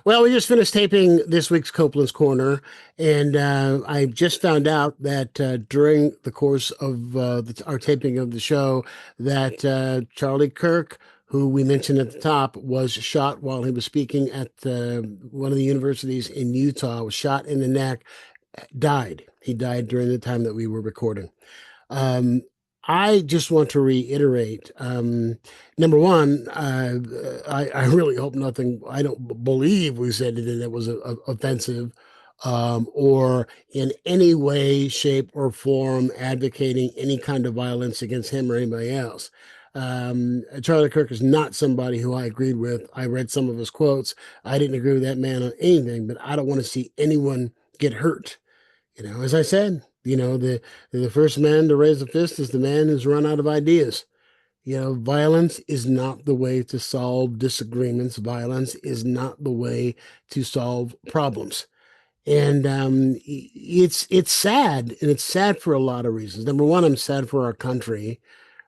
Well, we just finished taping this week's Copeland's Corner, and I just found out that during the course of our taping of the show, that Charlie Kirk, who we mentioned at the top, was shot while he was speaking at one of the universities in Utah, was shot in the neck, died. He died during the time that we were recording. Um, I just want to reiterate, number one, I really hope nothing, I don't believe we said anything that was offensive or in any way, shape, or form advocating any kind of violence against him or anybody else. Charlie Kirk is not somebody who I agreed with. I read some of his quotes. I didn't agree with that man on anything, but I don't want to see anyone get hurt. As I said, the first man to raise a fist is the man who's run out of ideas. Violence is not the way to solve disagreements. Violence is not the way to solve problems. And it's sad, and it's sad for a lot of reasons. Number one, I'm sad for our country.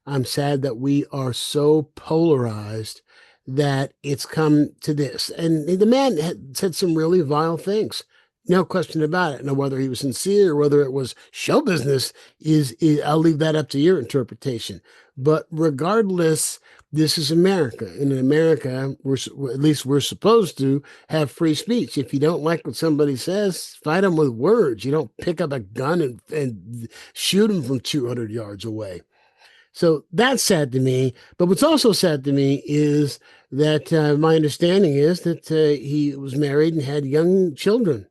I'm sad that we are so polarized that it's come to this. And the man had said some really vile things. No question about it. Now, whether he was sincere or whether it was show business is I'll leave that up to your interpretation. But regardless, this is America. And in America, at least we're supposed to have free speech. If you don't like what somebody says, fight them with words. You don't pick up a gun and shoot them from 200 yards away. So that's sad to me. But what's also sad to me is that my understanding is that he was married and had young children.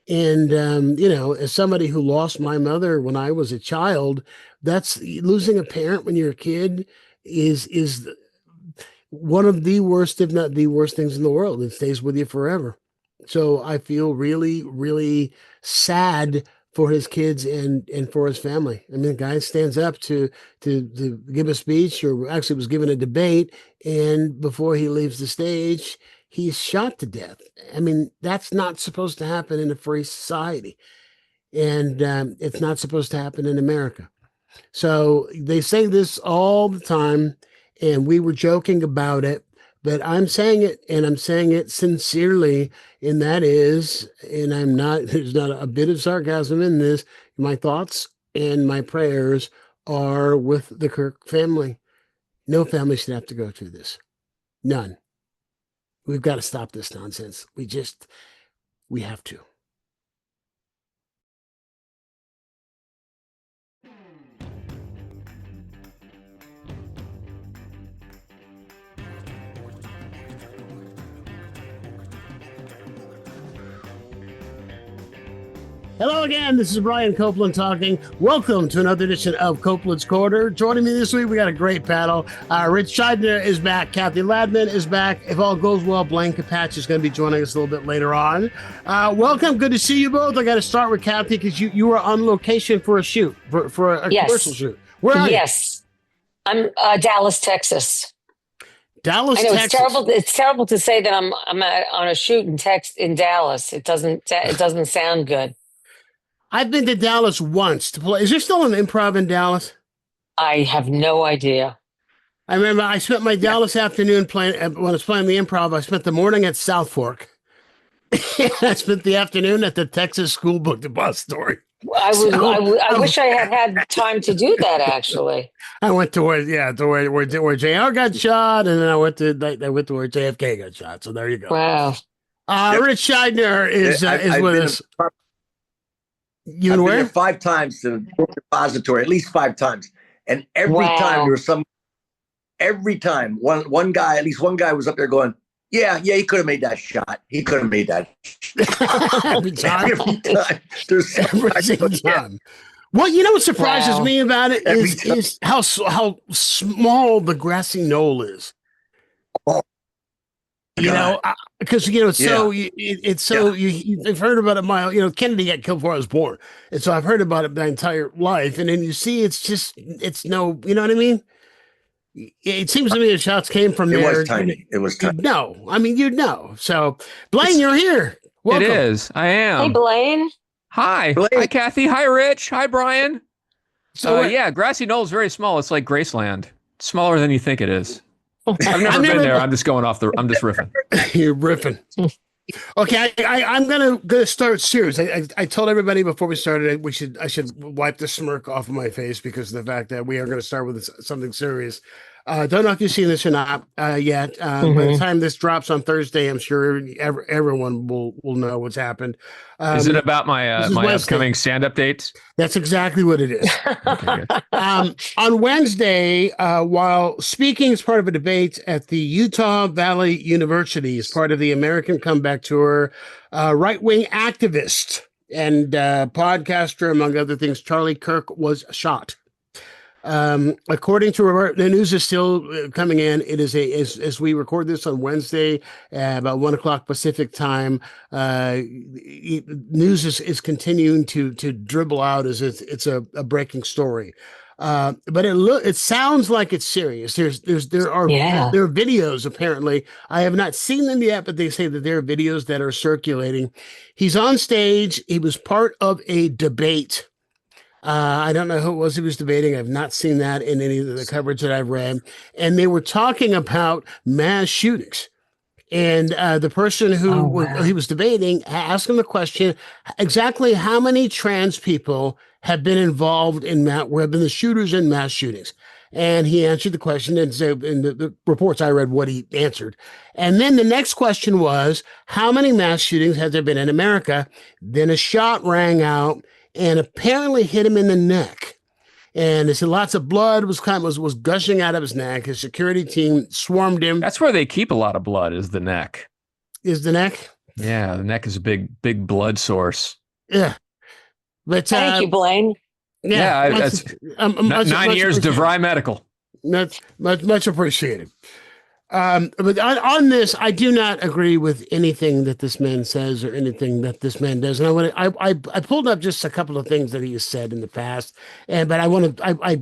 And, as somebody who lost my mother when I was a child, that's losing a parent when you're a kid is one of the worst, if not the worst things in the world. It stays with you forever. So I feel really, really sad for his kids and for his family. I mean, the guy stands up to give a speech, or actually was giving a debate, and before he leaves the stage, he's shot to death. I mean, that's not supposed to happen in a free society. And it's not supposed to happen in America. So they say this all the time, and we were joking about it, but I'm saying it, and I'm saying it sincerely, and that is, and there's not a bit of sarcasm in this, my thoughts and my prayers are with the Kirk family. No family should have to go through this. None. We've got to stop this nonsense. We have to. Hello again, this is Brian Copeland talking. Welcome to another edition of Copeland's Corner. Joining me this week, we got a great panel. Ritch Shydner is back. Cathy Ladman is back. If all goes well, Blaine Capatch is going to be joining us a little bit later on. Welcome. Good to see you both. I got to start with Cathy because you were on location for a shoot, for a commercial shoot. Where are you? Yes. I'm Dallas, Texas. Dallas, I know Texas. it's terrible to say that I'm on a shoot in Dallas. It doesn't sound good. I've been to Dallas once to play. Is there still an Improv in Dallas? I have no idea. I remember I spent my Dallas afternoon playing, when I was playing the Improv, I spent the morning at South Fork. I spent the afternoon at the Texas School Book Depository. I wish I had time to do that, actually. I went to where JR got shot, and then I went to where JFK got shot. So there you go. Wow. Ritch Shydner is with us. I've been there 5 times to the book depository, at least 5 times. And every time there was every time one guy, at least one guy was up there going, yeah, he could have made that shot. He could have made that shot. Every time. There's every single time. Well, what surprises me about it is how small the grassy knoll is. Oh. Because you've heard about it. Kennedy got killed before I was born, and so I've heard about it my entire life. And then you see, it's no, you know what I mean? It seems to me the shots came from there. It was tiny. It was tiny. No, I mean you'd know. So, Blaine, you're here. Welcome. It is. I am. Hey, Blaine. Hi. Blaine. Hi, Cathy. Hi, Ritch. Hi, Brian. So Grassy Knoll is very small. It's like Graceland. Smaller than you think it is. I've never been there. I'm just going off I'm just riffing. You're riffing. Okay, I'm gonna start serious. I told everybody before we started I should wipe the smirk off of my face because of the fact that we are going to start with something serious. Don't know if you've seen this or not yet. By the time this drops on Thursday, I'm sure everyone will know what's happened. Is it about my this is my Wednesday. upcoming stand-up dates? That's exactly what it is. Okay, good. On Wednesday, while speaking as part of a debate at the Utah Valley University as part of the American Comeback Tour, right-wing activist and podcaster, among other things, Charlie Kirk was shot. According to the news is still coming in. It is as we record this on Wednesday, about 1:00 Pacific time. News is continuing to dribble out as it's a breaking story. But it sounds like it's serious. There are videos apparently. I have not seen them yet, but they say that there are videos that are circulating. He's on stage. He was part of a debate. I don't know who it was he was debating. I've not seen that in any of the coverage that I've read. And they were talking about mass shootings. And the person who he was debating asked him the question, exactly how many trans people have been involved in have been the shooters in mass shootings? And he answered the question, and so in the reports I read what he answered. And then the next question was, how many mass shootings has there been in America? Then a shot rang out and apparently hit him in the neck. And they said lots of blood was gushing out of his neck. His security team swarmed him. That's where they keep a lot of blood, is the neck. Is the neck? Yeah, the neck is a big blood source. Yeah. But thank you, Blaine. Yeah, that's 9 years DeVry Medical. Much appreciated. But on this, I do not agree with anything that this man says or anything that this man does. And I pulled up just a couple of things that he has said in the past, but I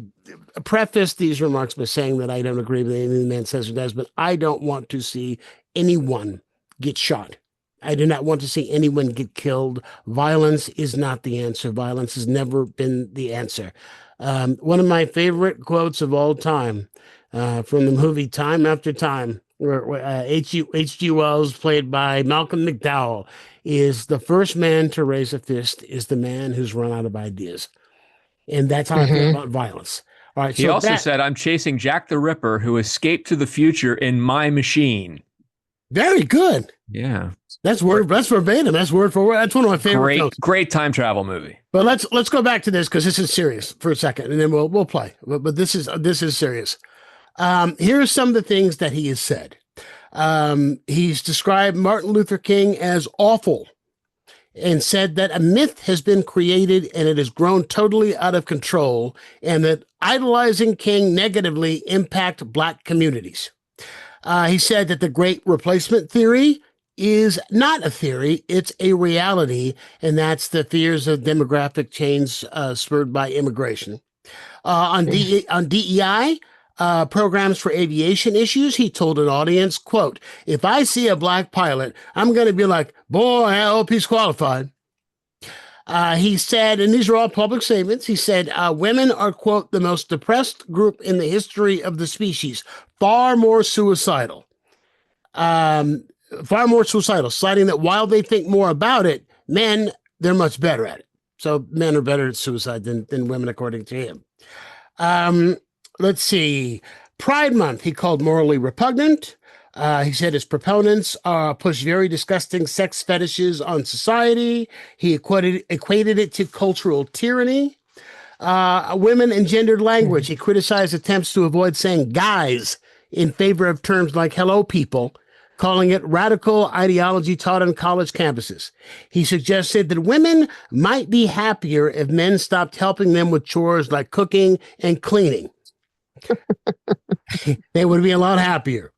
preface these remarks by saying that I don't agree with anything the man says or does, but I don't want to see anyone get shot. I do not want to see anyone get killed. Violence is not the answer. Violence has never been the answer. One of my favorite quotes of all time, from the movie Time After Time, where H.G. Wells, played by Malcolm McDowell, is the first man to raise a fist is the man who's run out of ideas. And that's how I feel about violence. All right. He also said, I'm chasing Jack the Ripper who escaped to the future in my machine. Very good. Yeah. That's verbatim. That's word for word. That's one of my favorite films. Great time travel movie. But let's go back to this because this is serious for a second, and then we'll play. But this is serious. Here are some of the things that he has said. He's described Martin Luther King as awful and said that a myth has been created and it has grown totally out of control, and that idolizing King negatively impact Black communities. He said that the Great Replacement theory is not a theory, it's a reality, and that's the fears of demographic change spurred by immigration. On DEI, programs for aviation issues, he told an audience, quote, if I see a Black pilot, I'm going to be like, boy, I hope he's qualified. He said, and these are all public statements, he said, women are, quote, the most depressed group in the history of the species, far more suicidal, citing that while they think more about it, men, they're much better at it. So men are better at suicide than women, according to him. Let's see. Pride Month, he called morally repugnant. He said his proponents push very disgusting sex fetishes on society. He equated it to cultural tyranny. Women and gendered language. He criticized attempts to avoid saying guys in favor of terms like hello people, calling it radical ideology taught on college campuses. He suggested that women might be happier if men stopped helping them with chores like cooking and cleaning. They would be a lot happier.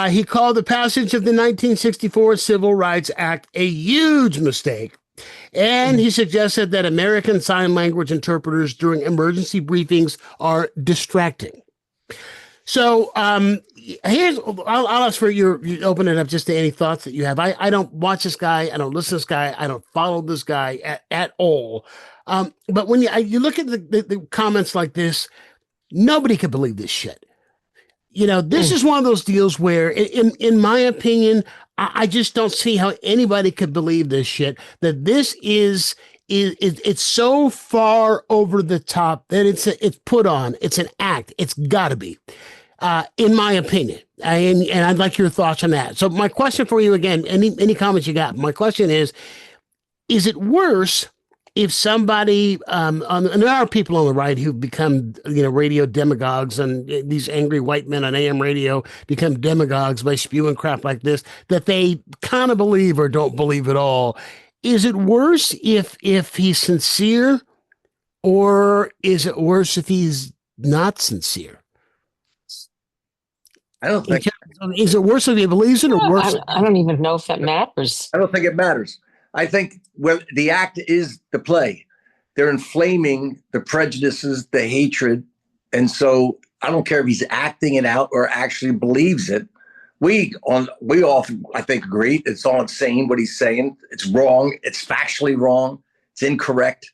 He called the passage of the 1964 Civil Rights Act a huge mistake. And he suggested that American Sign Language interpreters during emergency briefings are distracting. So I'll ask for you open it up just to any thoughts that you have. I don't watch this guy. I don't listen to this guy. I don't follow this guy at all. But when you look at the comments like this, nobody can believe this shit. You know, this is one of those deals where, in my opinion, I just don't see how anybody could believe this shit. That this is it's so far over the top that it's put on. It's an act. It's got to be, in my opinion. And I'd like your thoughts on that. So my question for you again, any comments you got? My question is it worse if somebody, and there are people on the right who've become, radio demagogues, and these angry white men on AM radio become demagogues by spewing crap like this that they kind of believe or don't believe at all. Is it worse if he's sincere, or is it worse if he's not sincere? I don't think. Is it worse if he believes it, or worse? I don't even know if that matters. I don't think it matters. I think the act is the play. They're inflaming the prejudices, the hatred. And so I don't care if he's acting it out or actually believes it. We often, I think, agree. It's all insane what he's saying. It's wrong. It's factually wrong. It's incorrect.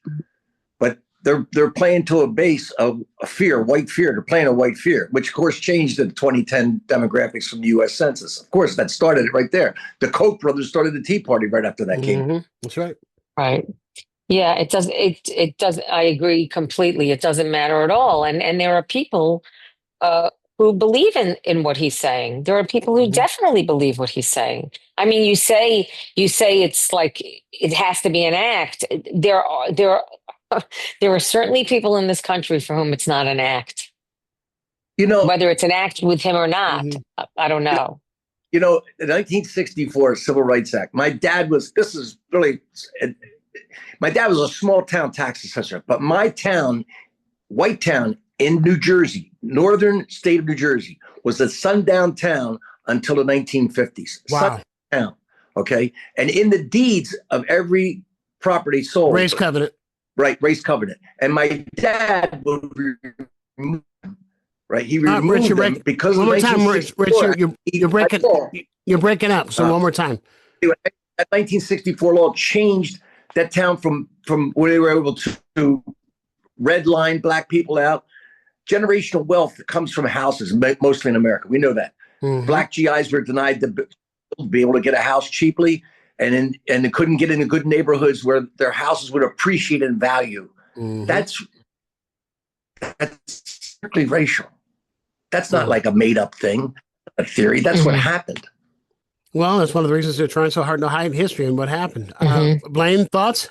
But they're playing to a base of a fear, white fear. They're playing a white fear, which of course changed the 2010 demographics from the U.S. Census. Of course, that started it right there. The Koch brothers started the Tea Party right after that came. That's right. Right. Yeah, it does. It does. I agree completely. It doesn't matter at all. And there are people who believe in what he's saying. There are people who definitely believe what he's saying. I mean, you say it's like it has to be an act. There are certainly people in this country for whom it's not an act. Whether it's an act with him or not, I don't know. The 1964 Civil Rights Act. My dad was a small town tax assessor, but my town, White Town in New Jersey, northern state of New Jersey, was a sundown town until the 1950s. Wow. Sundown town, okay? And in the deeds of every property sold. Race covenant. Right, race covenant. And my dad would remove them, right? He removed them because one of more time, Rich, you're breaking up. So one more time. That 1964 law changed that town from where they were able to redline black people out. Generational wealth comes from houses, mostly in America. We know that. Black GIs were denied to be able to get a house cheaply, and they couldn't get into good neighborhoods where their houses would appreciate in value. That's strictly racial. That's not like a made up thing, a theory. That's what happened. Well, that's one of the reasons they're trying so hard to hide history and what happened. Blaine, thoughts?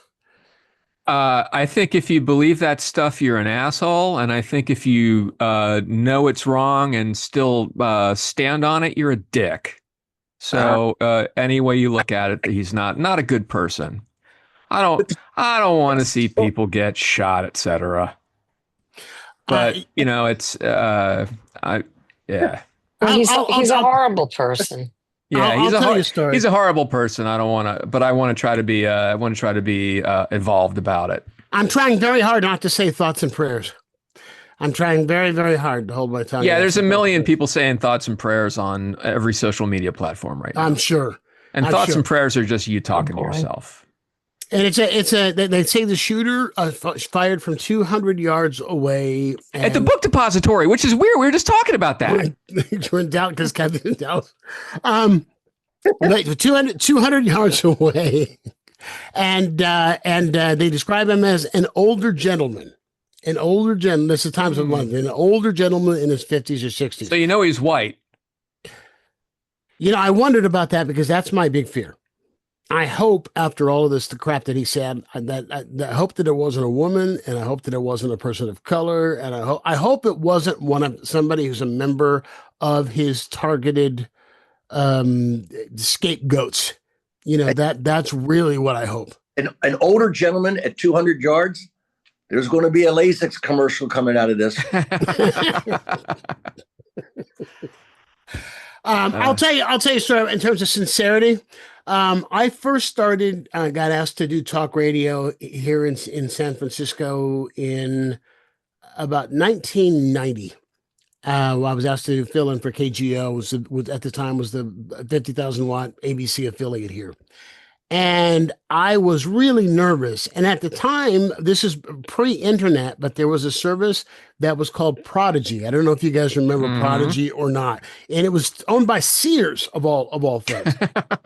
I think if you believe that stuff, you're an asshole. And I think if you know it's wrong and still stand on it, you're a dick. So any way you look at it, he's not a good person. I don't want to see people get shot, etc. But it's yeah. Well, he's a horrible person. Yeah, he's a horrible person. I don't want to, but I want to try to be involved about it. I'm trying very hard not to say thoughts and prayers. I'm trying very, very hard to hold my tongue. Yeah, there's a million people saying thoughts and prayers on every social media platform right now. I'm sure. And thoughts and prayers are just you talking to yourself. And they say the shooter fired from 200 yards away at the book depository, which is weird. We were just talking about that. You're in doubt because Cathy's in Dallas. 200 yards away, and they describe him as an older gentleman. This is Times of London. An older gentleman in his 50s or 60s. So he's white. I wondered about that because that's my big fear. I hope after all of this, the crap that he said, that I hope that it wasn't a woman, and I hope that it wasn't a person of color, and I hope it wasn't somebody who's a member of his targeted scapegoats. That's really what I hope. An older gentleman at 200 yards. There's going to be a Lasix commercial coming out of this. I'll tell you, sir, in terms of sincerity. I first started, got asked to do talk radio here in San Francisco in about 1990. I was asked to fill in for KGO, at the time was the 50,000 watt ABC affiliate here. And I was really nervous. And at the time, this is pre-internet, but there was a service that was called Prodigy. I don't know if you guys remember Prodigy or not. And it was owned by Sears of all things.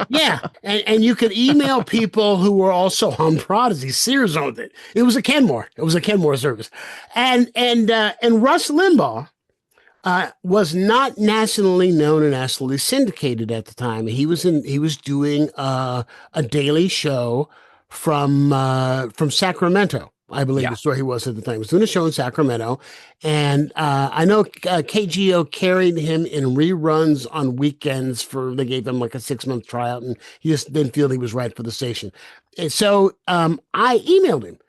Yeah. And you could email people who were also on Prodigy. Sears owned it. It was a Kenmore. It was a Kenmore service. And Rush Limbaugh was not nationally known and nationally syndicated at the time. He was doing a daily show from Sacramento, I believe is where he was at the time. He was doing a show in Sacramento, and I know KGO carried him in reruns on weekends they gave him like a 6-month tryout, and he just didn't feel he was right for the station. And so I emailed him.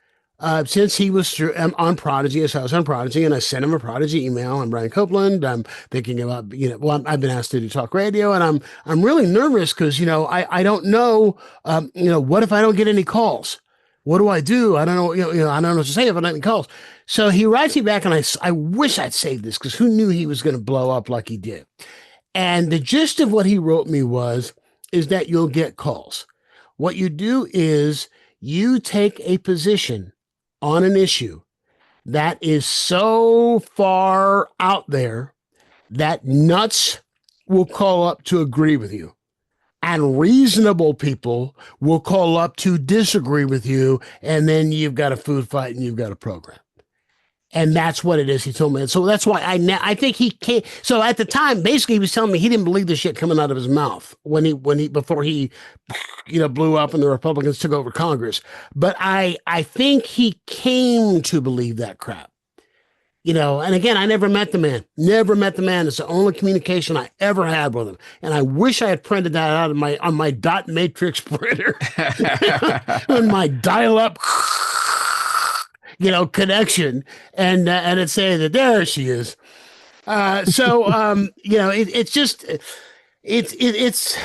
Since he was on Prodigy, so I was on Prodigy, and I sent him a Prodigy email. I'm Brian Copeland. I'm thinking about, I've been asked to do talk radio, and I'm really nervous because, I don't know, what if I don't get any calls? What do I do? I don't know, I don't know what to say if I don't get any calls. So he writes me back, and I wish I'd saved this because who knew he was going to blow up like he did? And the gist of what he wrote me is that you'll get calls. What you do is you take a position on an issue that is so far out there that nuts will call up to agree with you, and reasonable people will call up to disagree with you, and then you've got a food fight and you've got a program. And that's what it is, he told me. And so that's why I think he can't. So at the time, basically, he was telling me he didn't believe the shit coming out of his mouth before he blew up and the Republicans took over Congress. But I think he came to believe that crap. And again, I never met the man. It's the only communication I ever had with him. And I wish I had printed that out on my dot matrix printer. On my dial-up connection, and it say that there she is. It's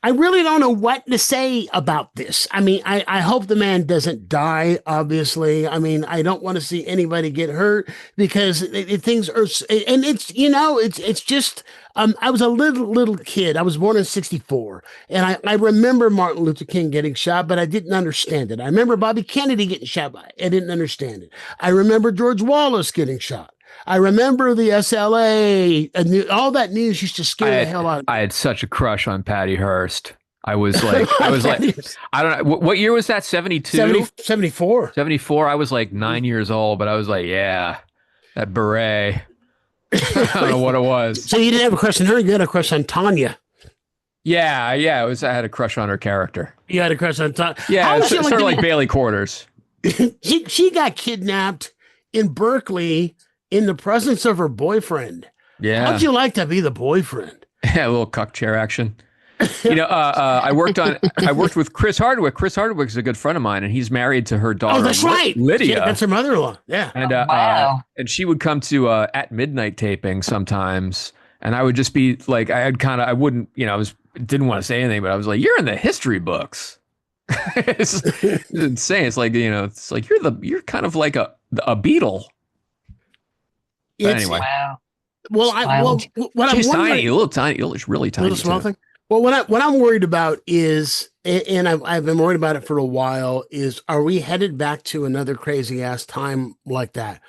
I really don't know what to say about this. I mean, I hope the man doesn't die, obviously. I mean, I don't want to see anybody get hurt because things are, and it's just, I was a little kid. I was born in 1964, and I remember Martin Luther King getting shot, but I didn't understand it. I remember Bobby Kennedy getting shot, but I didn't understand it. I remember George Wallace getting shot. I remember the SLA, and all that news used to scare the hell out of me. I had such a crush on Patty Hearst. I was like, I don't know. What year was that? 72? 74. 74. I was like 9 years old, but I was like, yeah, that beret. I don't know what it was. So you didn't have a crush on her, you had a crush on Tanya. Yeah. I had a crush on her character. You had a crush on Tanya. Yeah, it's sort of like Bailey Quarters. She got kidnapped in Berkeley in the presence of her boyfriend. Yeah. How'd you like to be the boyfriend? Yeah, a little cuck chair action. I worked with Chris Hardwick. Chris Hardwick's a good friend of mine, and he's married to her daughter. Oh, that's right. Lydia. Yeah, that's her mother-in-law. Yeah. And wow. And she would come to at midnight taping sometimes, and I would just be like, I wouldn't, didn't want to say anything, but I was like, you're in the history books. It's insane. It's like, it's like you're kind of like a Beatle. Anyway. Wow. Well, what she's I'm tiny, really tiny. Little small thing. Well, what I'm worried about is, and I've been worried about it for a while, is are we headed back to another crazy ass time like that?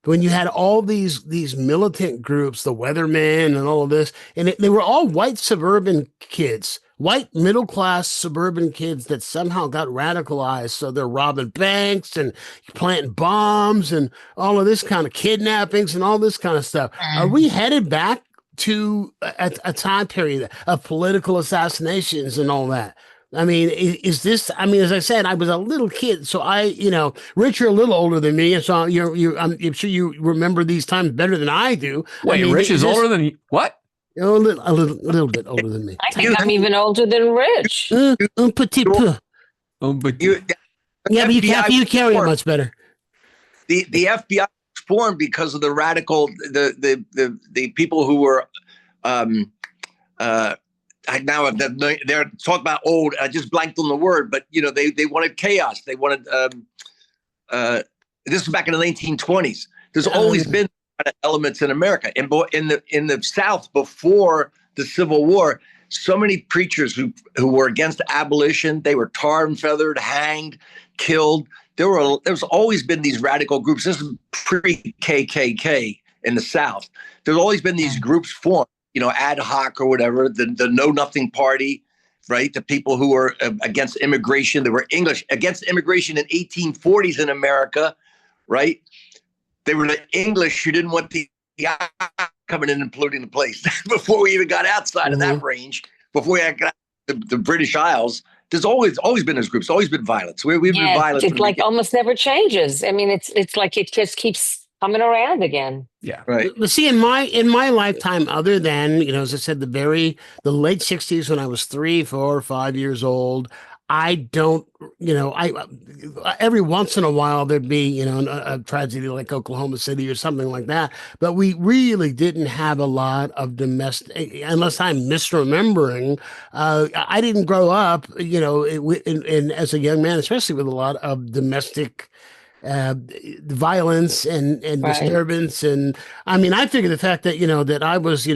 When you had all these militant groups, the Weathermen and all of this, and they were all white suburban kids, white middle-class suburban kids that somehow got radicalized. So they're robbing banks and planting bombs and all of this kind of kidnappings and all this kind of stuff. Are we headed back to a time period of political assassinations and all that? I mean, is this, as I said, I was a little kid, so Ritch, you're a little older than me, and so I'm sure you remember these times better than I do. Wait, Ritch is older than you? What? A little bit older than me. I think I'm even older than Ritch. Un petit peu. Yeah, but you carry it much better. The FBI was formed because of the radical, the people who were, now they're talking about old. I just blanked on the word, but they wanted chaos. They wanted. This was back in the 1920s. There's always been elements in America, in the South before the Civil War. so many preachers who were against abolition. They were tarred and feathered, hanged, killed. There's always been these radical groups. This is pre-KKK in the South. There's always been these groups formed, ad hoc or whatever, the Know Nothing Party, right? The people who were against immigration. They were English against immigration in 1840s in America, right? They were the English who didn't want the coming in and polluting the place before we even got outside of that range, before we got the British Isles. There's always been those groups, always been violence. We've been violent. It like almost never changes. I mean, it's like it just keeps coming around again. Yeah. Right. But see, in my lifetime, other than, as I said, the late 60s when I was 3, 4, 5 years old, I don't, every once in a while there'd be, a tragedy like Oklahoma City or something like that. But we really didn't have a lot of domestic, unless I'm misremembering. I didn't grow up, in as a young man, especially with a lot of domestic violence and disturbance. And I mean, I figure the fact that, that I was,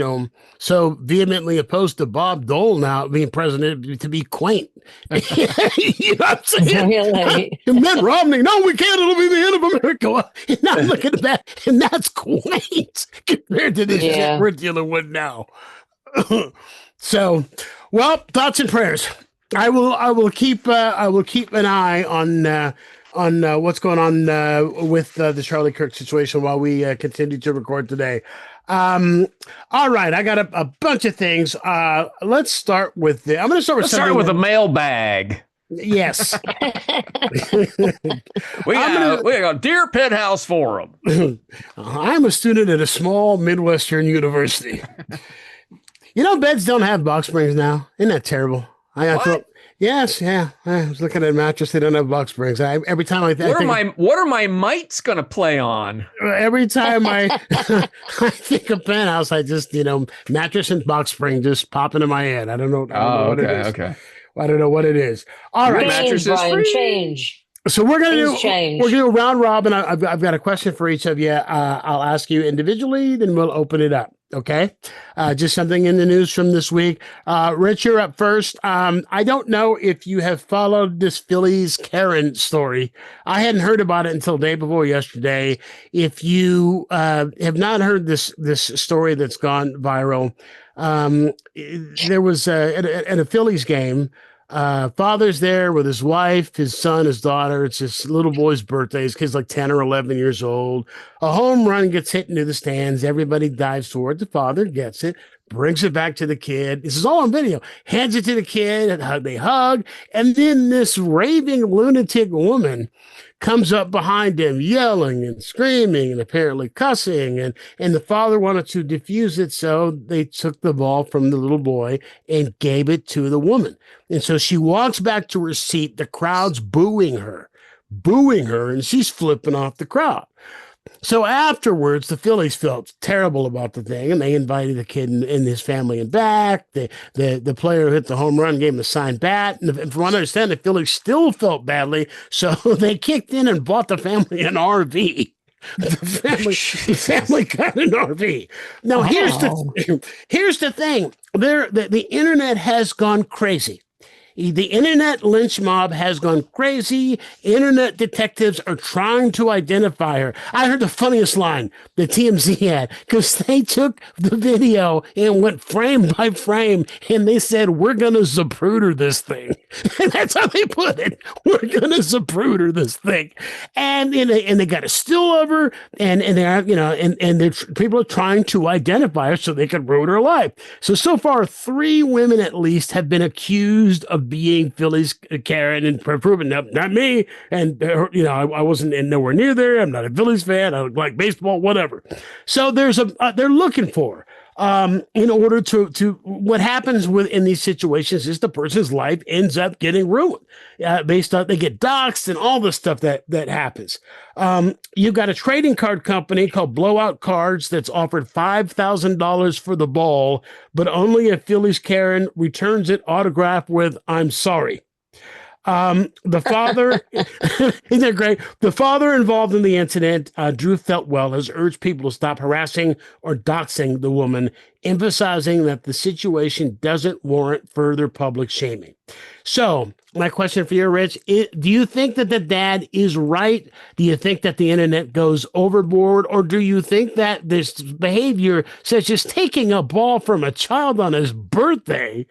so vehemently opposed to Bob Dole now being president to be quaint. You know what I'm saying? Really? Mitt Romney, no, we can't, it'll be the end of America. And now look at that. And that's quaint compared to this shit we're dealing with now. So, well, thoughts and prayers. I will keep an eye on what's going on with the Charlie Kirk situation while we continue to record today. All right, I got a bunch of things. Let's start with I'm going to start with a mailbag. Yes. we got a Dear Penthouse Forum. I'm a student at a small Midwestern university. Beds don't have box springs now. Isn't that terrible? Yes, yeah. I was looking at a mattress. They don't have box springs. Every time what are my mites going to play on? Every time I think of penthouse, I just mattress and box spring just pop into my head. I don't know. What it is. Okay. I don't know what it is. All right, mattress is free. Change. So we're gonna do round robin. I've got a question for each of you. I'll ask you individually, then we'll open it up. Okay, just something in the news from this week. Ritch, you're up first. I don't know if you have followed this Phillies Karen story. I hadn't heard about it until day before yesterday. If you have not heard this story that's gone viral, there was at a Phillies game. Father's there with his wife, his son, his daughter. It's his little boy's birthday. His kid's like 10 or 11 years old. A home run gets hit into the stands. Everybody dives toward the father, gets it, brings it back to the kid. This is all on video. Hands it to the kid, and they hug. And then this raving lunatic woman comes up behind him, yelling and screaming and apparently cussing. And the father wanted to defuse it, so they took the ball from the little boy and gave it to the woman. And so she walks back to her seat. The crowd's booing her, and she's flipping off the crowd. So afterwards, the Phillies felt terrible about the thing, and they invited the kid and his family back. The player who hit the home run gave him a signed bat. And from what I understand, the Phillies still felt badly, so they kicked in and bought the family an RV. The family got an RV. Now, here's the thing. The internet has gone crazy. The internet lynch mob has gone crazy. Internet detectives are trying to identify her. I heard the funniest line that TMZ had, because they took the video and went frame by frame, and they said, "We're going to Zapruder this thing." And that's how they put it. "We're going to Zapruder this thing." And they got a still of her, and they're people are trying to identify her so they can ruin her life. So far, 3 women at least have been accused of being Phillies Karen and proven not me. And I wasn't nowhere near there. I'm not a Phillies fan. I don't like baseball, whatever. So they're looking for in order to what happens in these situations is the person's life ends up getting ruined based on they get doxxed and all the stuff that happens. You've got a trading card company called Blowout Cards that's offered $5,000 for the ball, but only if Phillies Karen returns it autographed with "I'm sorry." The father, isn't that great? The father involved in the incident, Drew Feltwell, has urged people to stop harassing or doxing the woman, emphasizing that the situation doesn't warrant further public shaming. So, my question for you, Ritch, do you think that the dad is right? Do you think that the internet goes overboard? Or do you think that this behavior, such as taking a ball from a child on his birthday,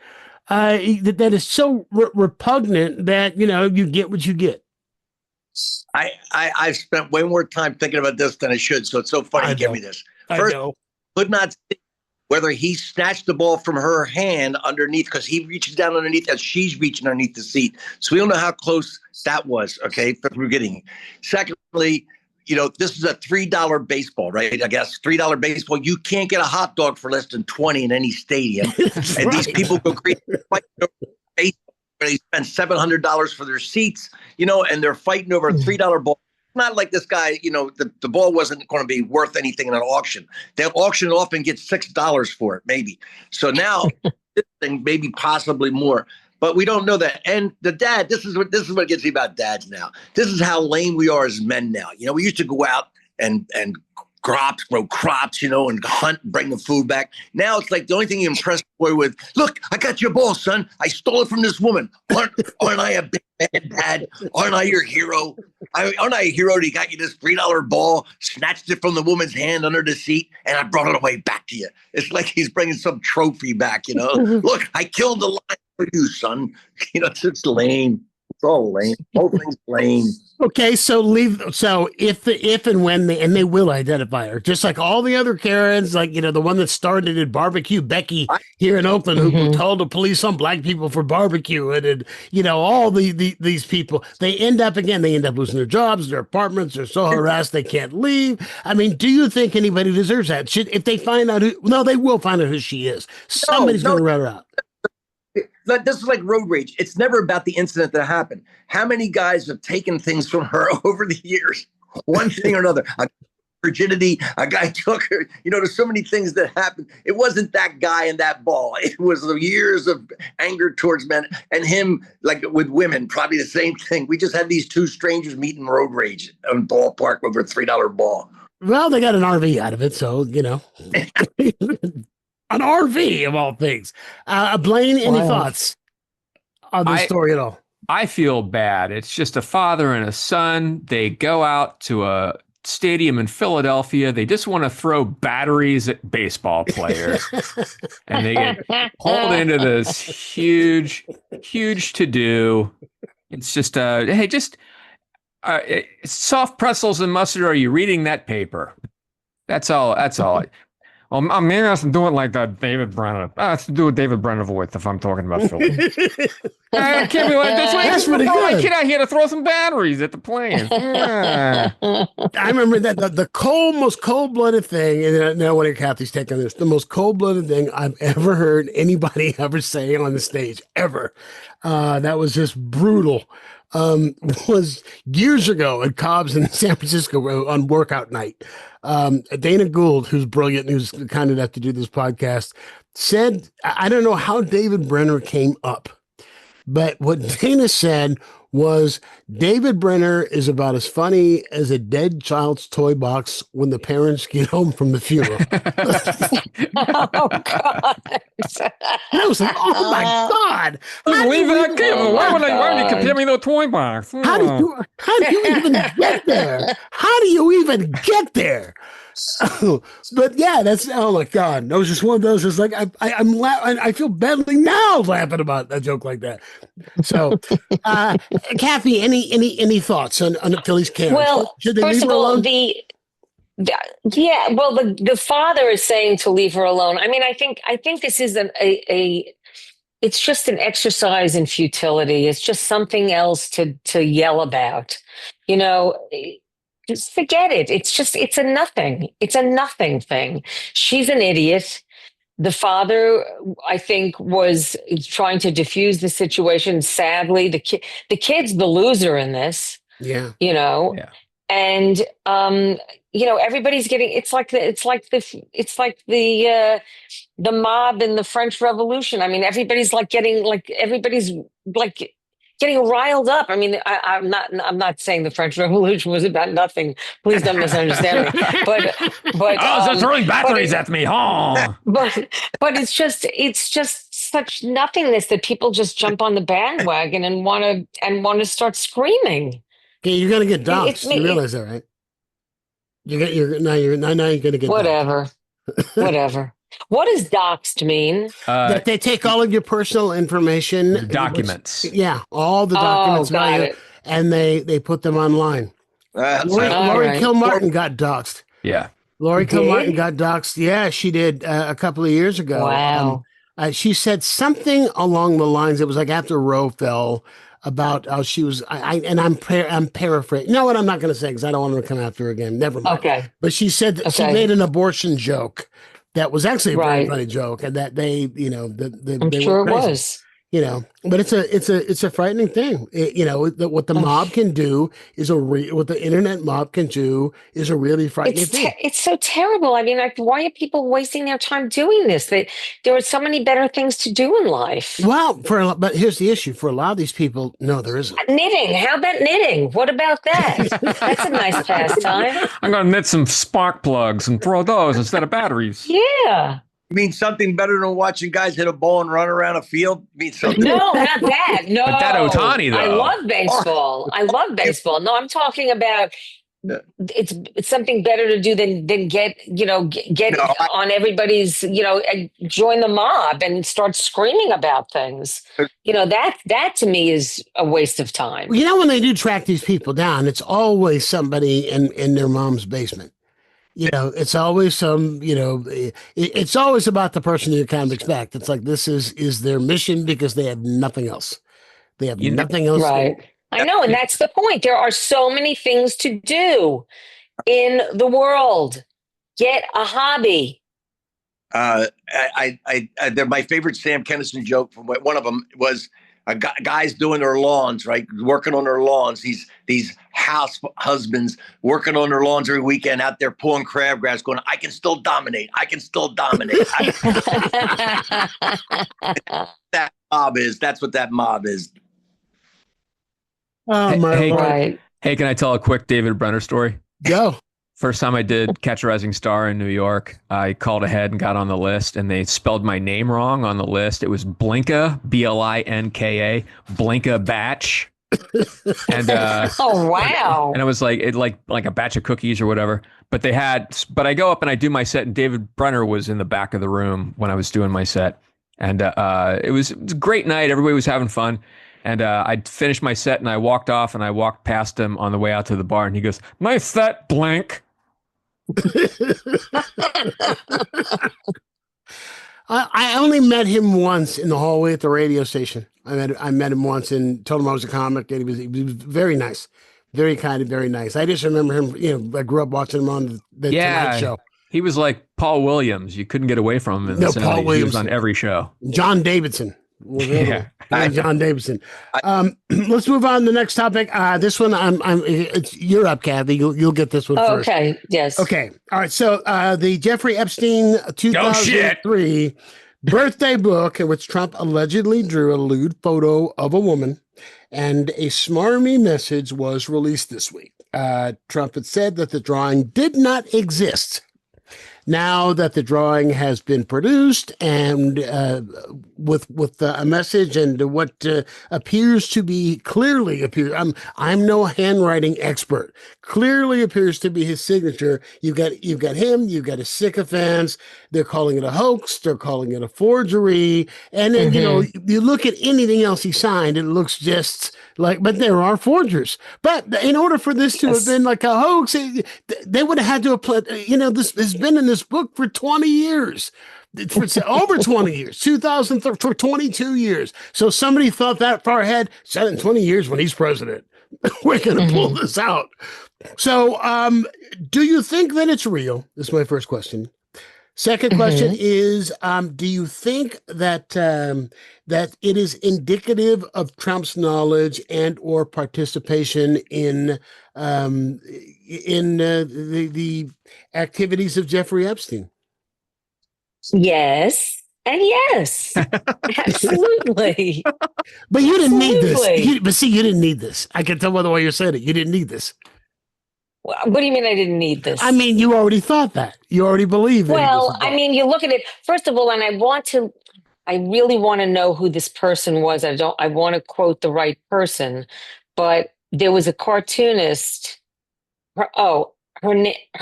that is so repugnant that, you get what you get? I've spent way more time thinking about this than I should. So it's so funny you give me this. First, could not see whether he snatched the ball from her hand underneath, because he reaches down underneath as she's reaching underneath the seat. So we don't know how close that was, okay, from the beginning. Secondly, this is a $3 baseball, right? I guess $3 baseball. You can't get a hot dog for less than 20 in any stadium. And these people go crazy fighting over baseball. They spend $700 for their seats, and they're fighting over a $3 ball. Not like this guy, the ball wasn't going to be worth anything in an auction. They'll auction it off and get $6 for it, maybe. So now this thing maybe possibly more. But we don't know that. And the dad, this is what gets me about dads now. This is how lame we are as men now. We used to go out and grow crops, and hunt, bring the food back. Now it's like the only thing you impress the boy with, look, I got your ball, son. I stole it from this woman. Aren't I a bad dad? Aren't I your hero? Aren't I a hero that got you this $3 ball, snatched it from the woman's hand under the seat, and I brought it away back to you? It's like he's bringing some trophy back, Look, I killed the lion for you, son. It's just lame. It's all lame. Whole thing's lame. Okay, so if and when they will identify her, just like all the other Karens, like the one that started at Barbecue Becky here in Oakland, who told the police on black people for barbecue, and all these people, they end up losing their jobs, their apartments. They're so harassed they can't leave. I mean, do you think anybody deserves that? If they find out they will find out who she is. Somebody's going to rat her out. This is like road rage. It's never about the incident that happened. How many guys have taken things from her over the years? One thing or another. Virginity, a guy took her. There's so many things that happened. It wasn't that guy and that ball. It was the years of anger towards men, and him, like with women, probably the same thing. We just had these two strangers meeting road rage on ballpark over a $3 ball. Well, they got an RV out of it, so an RV of all things. Blaine, any thoughts on this story at all? I feel bad. It's just a father and a son. They go out to a stadium in Philadelphia. They just want to throw batteries at baseball players. And they get pulled into this huge to-do. It's just, hey, soft pretzels and mustard. Are you reading that paper? That's all. Well, maybe I have to do it like that David Brenner. I have to do a David Brenner voice if I'm talking about Philly. I can't be like this. That's pretty good. My kid out here to throw some batteries at the plane. Yeah. I remember that the most cold-blooded thing, and now what Cathy's take on this, the most cold-blooded thing I've ever heard anybody ever say on the stage, ever. That was just brutal. Was years ago at Cobb's in San Francisco on workout night. Dana Gould, who's brilliant, who's kind enough to do this podcast, said, I don't know how David Brenner came up, but what Dana said was David Brenner is about as funny as a dead child's toy box when the parents get home from the funeral. Oh, God. I was like, oh, my God. Leave that kid. Why would you compare me to a toy box? How do you even get there? How do you even get there? But yeah, oh my God, that was just one of those. It's like I feel badly now laughing about a joke like that. So, Cathy, any thoughts on Phillies Karen? Well, first of all, the father is saying to leave her alone. I mean, I think this is it's just an exercise in futility. It's just something else to yell about, Just forget it. It's a nothing thing. She's an idiot. The father, I think, was trying to diffuse the situation. Sadly, the kid's the loser in this. Yeah. Yeah. And everybody's getting. It's like the mob in the French Revolution. I mean, everybody's getting riled up. I mean, I'm not saying the French Revolution was about nothing. Please don't misunderstand me. But Oh, they're throwing batteries at me, huh? but it's just such nothingness that people just jump on the bandwagon and want to start screaming. Okay, you're gonna get doxxed. You realize that, right? Now you're gonna get whatever. Whatever. What does doxed mean? That they take all of your personal information, documents. All the documents about you, it. and they put them online. Lori Kilmartin got doxed. Yeah. Lori Kilmartin got doxed. Yeah, she did a couple of years ago. Wow. She said something along the lines. It was like after Roe fell about how she was. I'm paraphrasing. You know what? I'm not going to say because I don't want her to come after her again. Never mind. Okay. But she said that she made an abortion joke that was actually a very funny joke, and that they, I'm sure it was. But it's a frightening thing. What the mob can do is what the internet mob can do is a really frightening thing. It's so terrible. I mean, like, why are people wasting their time doing this? There are so many better things to do in life. Well, but here's the issue: for a lot of these people, no, there isn't. Knitting. How about knitting? What about that? That's a nice pastime. I'm going to knit some spark plugs and throw those instead of batteries. Yeah. You mean something better than watching guys hit a ball and run around a field? You mean something? No, not that. No. But that Ohtani, though. I love baseball. I love baseball. No, I'm talking about it's something better to do than get on everybody's, join the mob and start screaming about things. That to me is a waste of time. When they do track these people down, it's always somebody in their mom's basement. It's always it's always about the person you kind of expect. It's like this is their mission because they have nothing else. They have nothing else. Right. I know. And that's the point. There are so many things to do in the world. Get a hobby. They're my favorite Sam Kinison joke. From one of them was guys doing their lawns, right? Working on their lawns. These house husbands working on their lawns every weekend, out there pulling crabgrass, going, "I can still dominate. I can still dominate." That mob is. That's what that mob is. Oh my Lord. Hey, can I tell a quick David Brenner story? Go. First time I did Catch a Rising Star in New York, I called ahead and got on the list, and they spelled my name wrong on the list. It was Blinka, Blinka, Blinka Batch. And oh wow! And it was like a batch of cookies or whatever. But I go up and I do my set, and David Brenner was in the back of the room when I was doing my set, and it was a great night. Everybody was having fun. And I finished my set and I walked off and I walked past him on the way out to the bar, and he goes, "Nice set, Blank." I only met him once in the hallway at the radio station. I met him once and told him I was a comic, and he was very nice, very kind and very nice. I just remember him. I grew up watching him on the Tonight Show. He was like Paul Williams. You couldn't get away from him. Paul Williams. He was on every show. John Davidson. John Davidson. Let's move on to the next topic. This one, you're up, Cathy. You'll get this one first. Okay. Yes. Okay. All right. So the Jeffrey Epstein 2003 birthday book, in which Trump allegedly drew a lewd photo of a woman, and a smarmy message was released this week. Trump had said that the drawing did not exist. Now that the drawing has been produced, and with a message and what appears to be I'm no handwriting expert. Clearly appears to be his signature. You've got him. You've got his sycophants. They're calling it a hoax. They're calling it a forgery. And then you look at anything else he signed, it looks just like. But there are forgers. But in order for this to have been like a hoax, they would have had to have put. This has been in this book for 20 years. For over 20 years, 2003, for 22 years. So somebody thought that far ahead, said in 20 years when he's president, we're going to pull this out. So do you think that it's real? This is my first question. Second question is, do you think that that it is indicative of Trump's knowledge and or participation in the activities of Jeffrey Epstein? Yes. And yes, absolutely. But you didn't need this. Absolutely. But see, you didn't need this. I can tell by the way you said it. You didn't need this. What do you mean I didn't need this? I mean, you already thought that. You already believed that. Well, I mean, you look at it, first of all, and I really want to know who this person was. I want to quote the right person, but there was a cartoonist. Her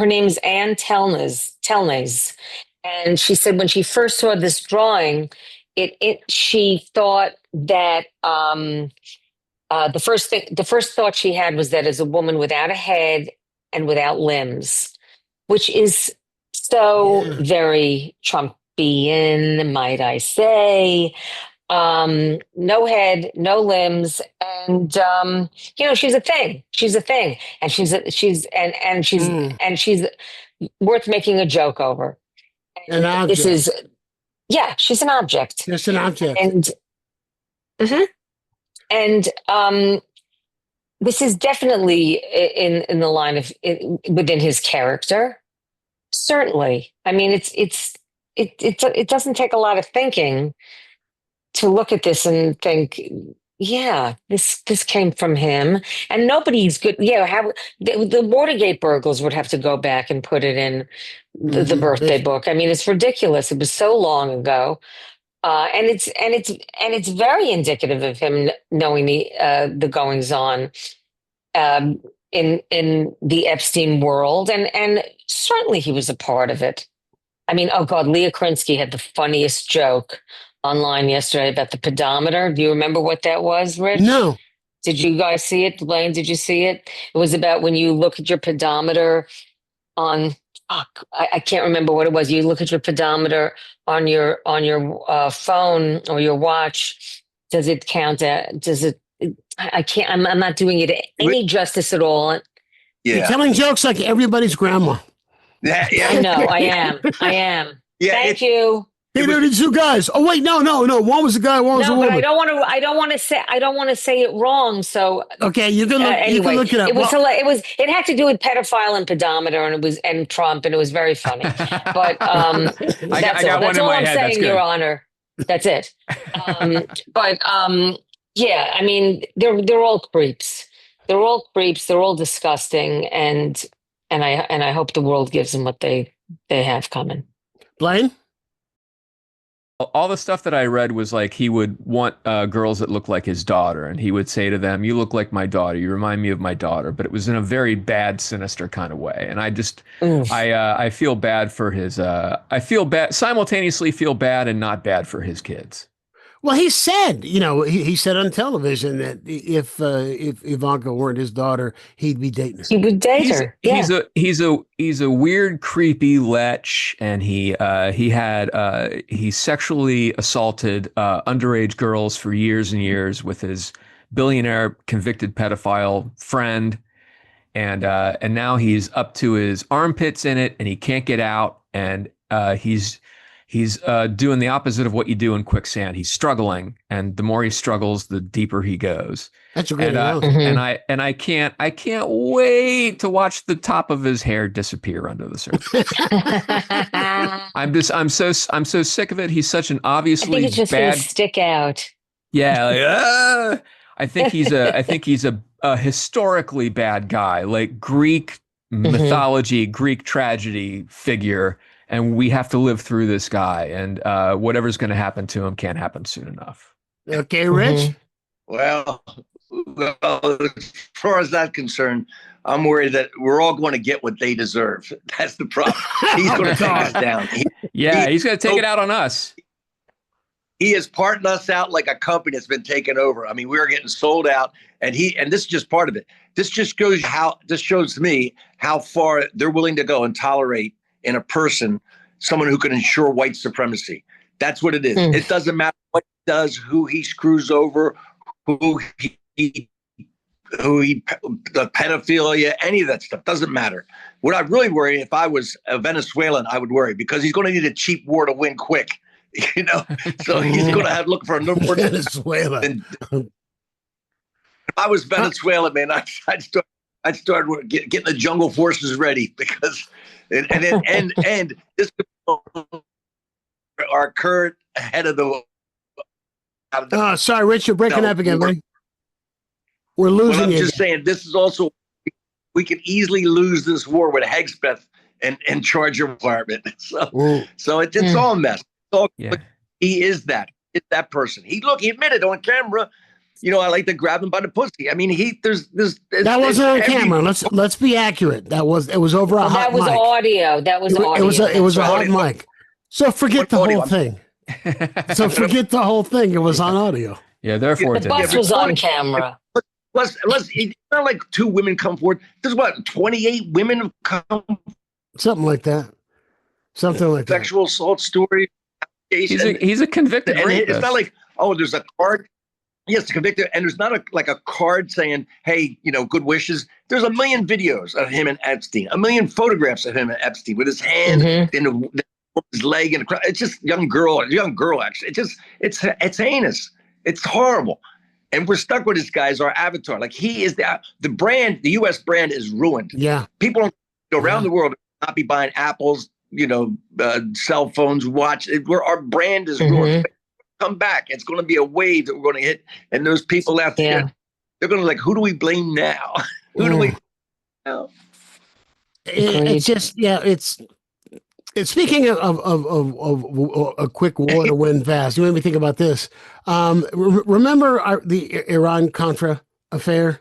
name's Ann Telnes. And she said when she first saw this drawing, she thought that the first thought she had was that as a woman without a head and without limbs, which is so very Trumpian, might I say. No head, no limbs, and she's a thing. She's a thing, and she's worth making a joke over. An object. She's an object. Just an object. And this is definitely in the line of within his character. Certainly, I mean it doesn't take a lot of thinking to look at this and think, yeah, this came from him, and nobody's good. Yeah, the Watergate burglars would have to go back and put it in the birthday book. I mean, it's ridiculous. It was so long ago, and it's very indicative of him knowing the goings on in the Epstein world, and certainly he was a part of it. I mean, oh God, Leah Krinsky had the funniest joke online yesterday about the pedometer. Do you remember what that was, Ritch? No. Did you guys see it? Blaine, did you see it? It was about when you look at your pedometer on, I can't remember what it was. You look at your pedometer on your phone or your watch. Does it count? I can't, I'm not doing it any justice at all. Yeah. You're telling jokes like everybody's grandma. Yeah. I know, I am. Yeah, Thank you. Hey, there are two guys. Oh wait, no. One was a guy, one was a woman. But I don't want to say it wrong. So okay, you can look. Anyway, you can look it up. It had to do with pedophile and pedometer, and Trump, and it was very funny. But that's all I'm saying, Your Honor. That's it. Yeah, I mean, they're all creeps. They're all creeps. They're all disgusting, and I hope the world gives them what they have coming. Blaine? All the stuff that I read was like he would want girls that looked like his daughter, and he would say to them, "You look like my daughter. You remind me of my daughter." But it was in a very bad, sinister kind of way. And I just, I feel bad for his. Simultaneously feel bad and not bad for his kids. Well, he said, he said on television that if Ivanka weren't his daughter, he'd be dating her. He would date her. Yeah. He's a weird, creepy lech, and he sexually assaulted underage girls for years and years with his billionaire convicted pedophile friend, and now he's up to his armpits in it, and he can't get out, and he's doing the opposite of what you do in quicksand. He's struggling, and the more he struggles, the deeper he goes. That's a great and I can't wait to watch the top of his hair disappear under the surface. I'm so sick of it. He's such an obviously I think it's just bad gonna stick out. Yeah, I think he's a historically bad guy, like Greek mythology, Greek tragedy figure. And we have to live through this guy, and whatever's going to happen to him can't happen soon enough. Okay, Ritch? Well, as far as that's concerned, I'm worried that we're all going to get what they deserve. That's the problem. He's going to take us down. He's going to take it out on us. He is parting us out like a company that's been taken over. I mean, we are getting sold out, and this is just part of it. This just shows me how far they're willing to go and tolerate in a person, someone who can ensure white supremacy. That's what it is. It doesn't matter what he does, who he screws over, the pedophilia, any of that stuff doesn't matter. What I really worry, if I was a Venezuelan, I would worry because he's going to need a cheap war to win quick. So he's going to have to look for a number more Venezuela. If I was Venezuela, man, I'd start getting the jungle forces ready because. And this our current ahead of the. Oh, sorry, Rich, you're breaking up again, buddy. We're losing I'm you. just saying, this is also, we could easily lose this war with Hegspeth and charge your department. So it's all a mess. He is that. It's that person. He admitted on camera. I like to grab him by the pussy. I mean, that wasn't on camera. Let's be accurate. It was over a hot mic. That was audio. That was audio. It was a hot mic. So forget the whole thing. It was on audio. Yeah, therefore the bus was on camera. It's not like two women come forward. There's 28 women have come. Something like that. Sexual assault story. He's a convicted rapist. It's not like, there's a card. Yes, convicted, and there's not a card saying, "Hey, good wishes." There's a million videos of him and Epstein, a million photographs of him and Epstein with his hand in his leg, and it's just young girl actually. It's heinous. It's horrible, and we're stuck with this guy as our avatar. Like he is the brand. The U.S. brand is ruined. Yeah, people around the world not be buying Apples, cell phones, watch. Our brand is ruined. Come back. It's going to be a wave that we're going to hit, and those people out there, they're going to who do we blame now? Who do we? Now? It's just it's speaking of a quick war to win fast. You made me think about this. Remember the Iran-Contra affair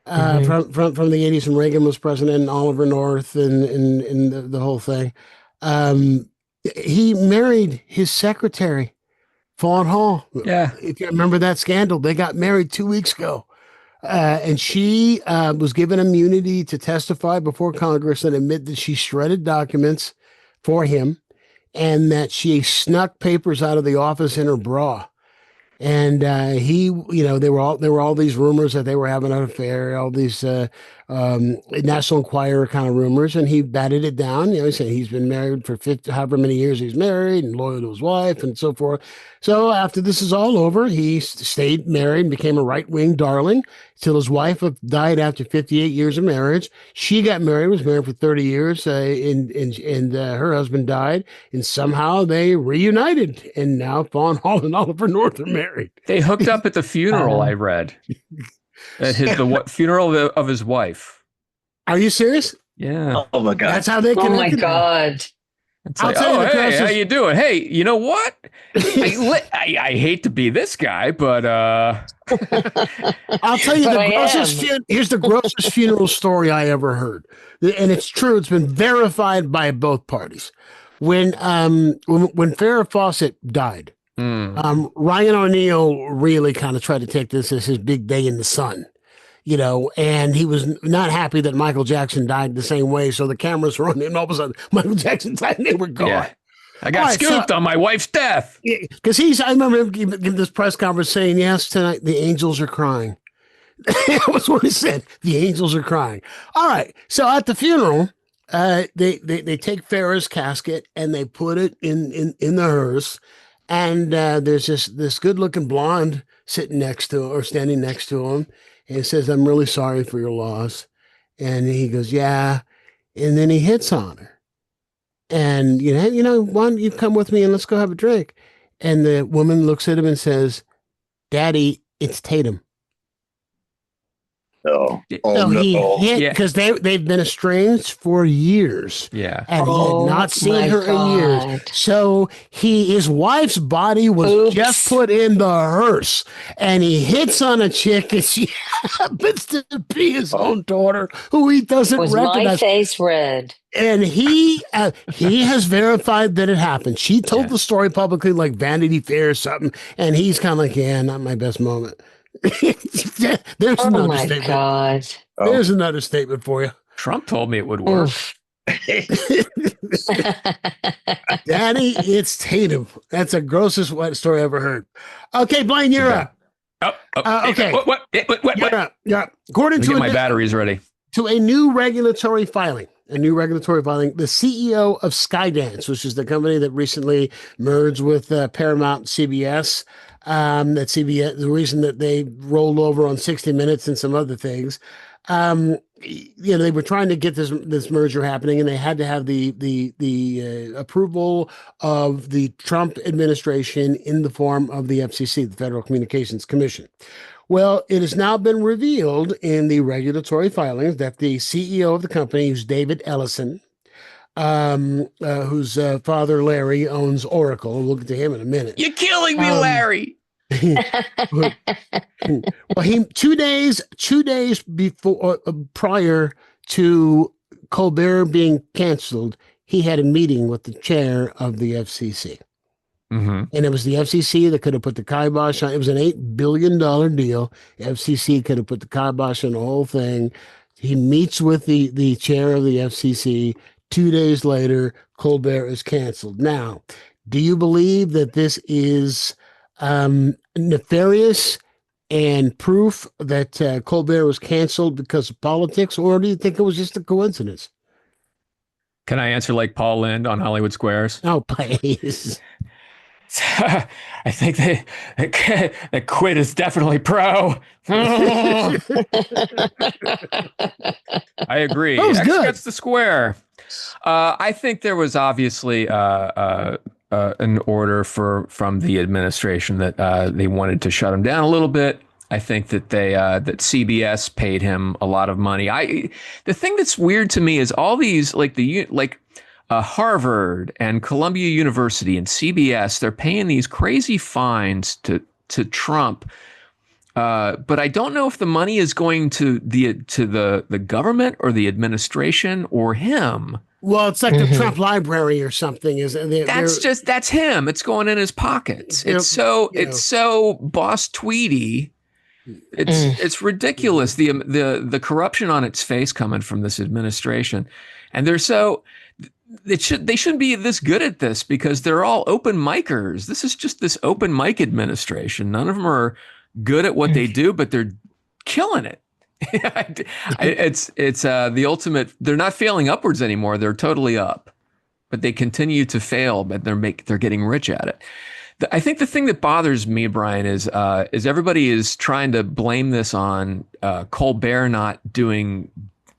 from the 80s when Reagan was president, and Oliver North and the whole thing. He married his secretary. Fawn Hall. Yeah. If you remember that scandal, they got married 2 weeks ago. And she was given immunity to testify before Congress and admit that she shredded documents for him and that she snuck papers out of the office in her bra. And there were all these rumors that they were having an affair, all these National Enquirer kind of rumors, and he batted it down. He said he's been married for however many years he's married and loyal to his wife and so forth. So after this is all over, he stayed married and became a right-wing darling till his wife died after 58 years of marriage. She got married, was married for 30 years, and her husband died, and somehow they reunited, and now Fawn Hall and Oliver North are married. They hooked up at the funeral, I read. At the funeral of his wife. Are you serious? Yeah. Oh my God. That's how they connected. Oh my God. It's like, hey, how you doing? Hey, you know what? I hate to be this guy, but I'll tell you here's the grossest funeral story I ever heard. And it's true, it's been verified by both parties. When Farrah Fawcett died, Ryan O'Neal really kind of tried to take this as his big day in the sun, and he was not happy that Michael Jackson died the same way. So the cameras were on him, and all of a sudden Michael Jackson died and they were gone. Yeah. I got scooped on my wife's death. Because I remember him giving this press conference saying, yes, tonight the angels are crying. That was what he said. The angels are crying. All right. So at the funeral, they take Farrah's casket and they put it in the hearse. And there's this good-looking blonde standing next to him, and he says, "I'm really sorry for your loss." And he goes, "Yeah," and then he hits on her, and why don't you come with me and let's go have a drink? And the woman looks at him and says, "Daddy, it's Tatum." No. He hit because they've been estranged for years. Yeah. And he had not seen her in years. So his wife's body was just put in the hearse, and he hits on a chick, and she happens to be his own daughter, who he doesn't recognize. My face red. And he has verified that it happened. She told the story publicly, like Vanity Fair or something, and he's kind of like, yeah, not my best moment. There's another statement. God. There's another statement for you. Trump told me it would work. Daddy, it's Tatum. That's the grossest story I ever heard. Okay, Blaine, you're up. Okay. What? You're up. According to my batteries ready. To a new regulatory filing. The CEO of Skydance, which is the company that recently merged with Paramount CBS, That CBS, the reason that they rolled over on 60 Minutes and some other things. They were trying to get this merger happening, and they had to have the approval of the Trump administration in the form of the FCC, the Federal Communications Commission. Well, it has now been revealed in the regulatory filings that the CEO of the company, who's David Ellison, whose father Larry owns Oracle, and we'll get to him in a minute. You're killing me, Larry. Well, he 2 days before prior to Colbert being canceled, he had a meeting with the chair of the FCC. And it was the FCC that could have put the kibosh on. It was an $8 billion deal. The FCC could have put the kibosh on the whole thing. He meets with the chair of the FCC. 2 days later, Colbert is canceled. Now, do you believe that this is nefarious and proof that Colbert was canceled because of politics, or do you think it was just a coincidence? Can I answer like Paul Lynde on Hollywood Squares? Oh, please. I think that quit is definitely pro. I agree. That was X good. gets the square. I think there was obviously an order from the administration that they wanted to shut him down a little bit. I think that that CBS paid him a lot of money. The thing that's weird to me is all these Harvard and Columbia University and CBS, they're paying these crazy fines to Trump. But I don't know if the money is going to the government or the administration or him. Well, it's like the Trump Library or something. That's him. It's going in his pockets. It's so boss Tweedy. It's ridiculous. The corruption on its face coming from this administration, and they shouldn't be this good at this because they're all open micers. This is just this open mic administration. None of them are good at what they do, but they're killing it. It's the ultimate. They're not failing upwards anymore. They're totally up, but they continue to fail. But they're getting rich at it. I think the thing that bothers me, Brian, is everybody is trying to blame this on Colbert not doing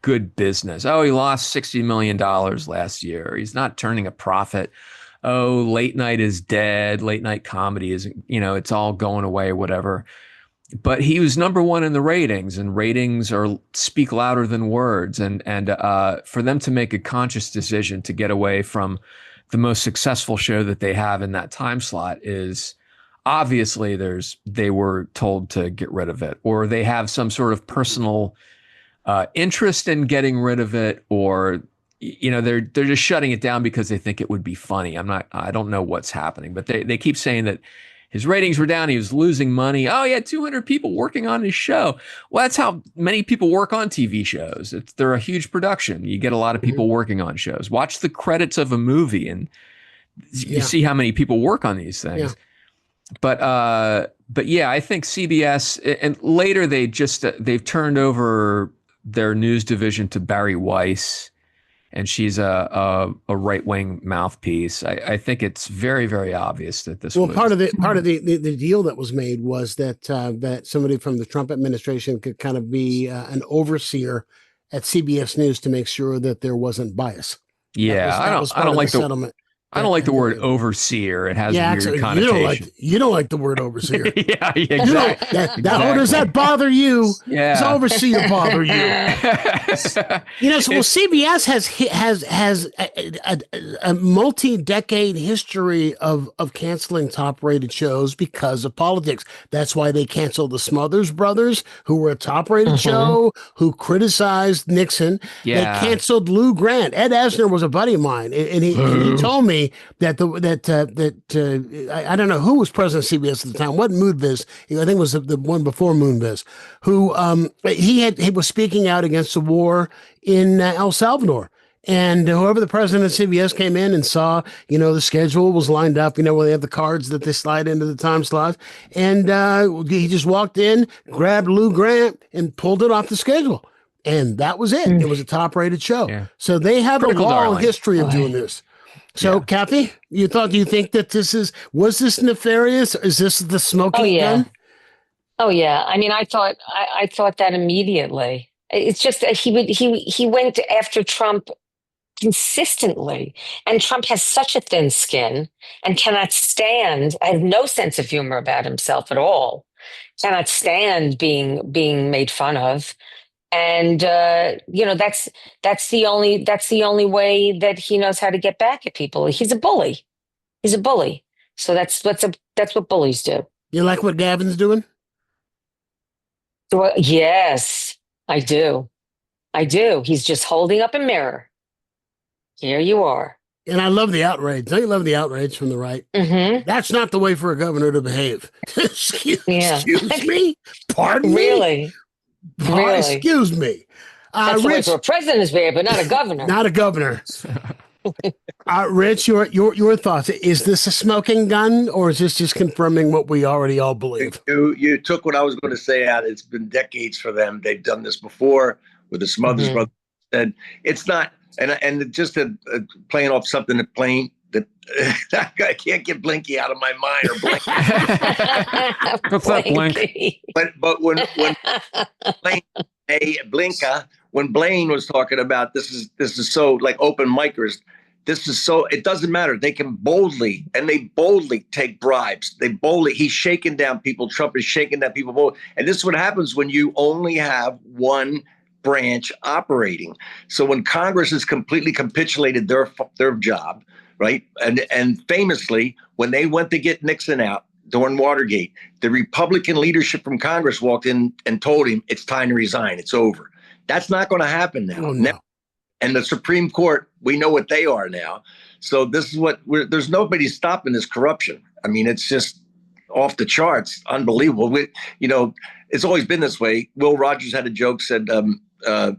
good business. Oh, he lost $60 million last year. He's not turning a profit. Oh, late night is dead. Late night comedy is, it's all going away, whatever. But he was number one in the ratings, and ratings speak louder than words. And for them to make a conscious decision to get away from the most successful show that they have in that time slot is obviously they were told to get rid of it, or they have some sort of personal interest in getting rid of it, or they're just shutting it down because they think it would be funny. I don't know what's happening, but they keep saying that his ratings were down. He was losing money. Oh, he had 200 people working on his show. Well, that's how many people work on TV shows. They're a huge production. You get a lot of people working on shows. Watch the credits of a movie and you see how many people work on these things. Yeah. But yeah, I think CBS, and later they've turned over their news division to Barry Weiss, and she's a right-wing mouthpiece. I think it's very, very obvious that this. Well, part of the deal that was made was that somebody from the Trump administration could kind of be an overseer at CBS News to make sure that there wasn't bias. Yeah, I don't like the settlement. I don't like the word overseer. It has a weird connotation. You don't like the word overseer. Yeah, exactly. Or does that bother you? Yeah. Does overseer bother you? CBS has a multi-decade history of canceling top-rated shows because of politics. That's why they canceled the Smothers Brothers, who were a top-rated show, who criticized Nixon. Yeah. They canceled Lou Grant. Ed Asner was a buddy of mine, and he told me that I don't know who was president of CBS at the time. What Moonves? I think it was the one before Moonves. Who he was speaking out against the war in El Salvador. And whoever the president of CBS came in and saw, the schedule was lined up, where they have the cards that they slide into the time slots. And he just walked in, grabbed Lou Grant, and pulled it off the schedule. And that was it. It was a top-rated show. Yeah. So they have a long history of doing this. So, Cathy, do you think that was this nefarious? Is this the smoking gun? Oh yeah. I mean, I thought that immediately. It's just that he went after Trump consistently, and Trump has such a thin skin and has no sense of humor about himself at all. Cannot stand being made fun of. And that's the only way that he knows how to get back at people. He's a bully. He's a bully. So that's what bullies do. You like what Gavin's doing? Yes, I do. I do. He's just holding up a mirror. Here you are. And I love the outrage. Don't you love the outrage from the right? Mm-hmm. That's not the way for a governor to behave. Excuse me? Pardon me? Really? Really? Excuse me. That's the way for a president is behave, but not a governor. Not a governor. Ritch, your thoughts. Is this a smoking gun, or is this just confirming what we already all believe? You took what I was going to say out. It's been decades for them. They've done this before with the Smothers Brothers. And it's not, and just playing off something that Blaine, that I can't get Blinky out of my mind, or Blink. What's that, Blink? But when Blinka, when Blaine was talking about this is so like open micers. This is so, it doesn't matter. They can boldly take bribes. He's shaking down people. Trump is shaking down people. And this is what happens when you only have one branch operating. So when Congress has completely capitulated their job, right? And famously, when they went to get Nixon out during Watergate, the Republican leadership from Congress walked in and told him it's time to resign. It's over. That's not going to happen now. Oh, no. And the Supreme Court, we know what they are now. So this is there's nobody stopping this corruption. I mean, it's just off the charts, unbelievable. It's always been this way. Will Rogers had a joke, said that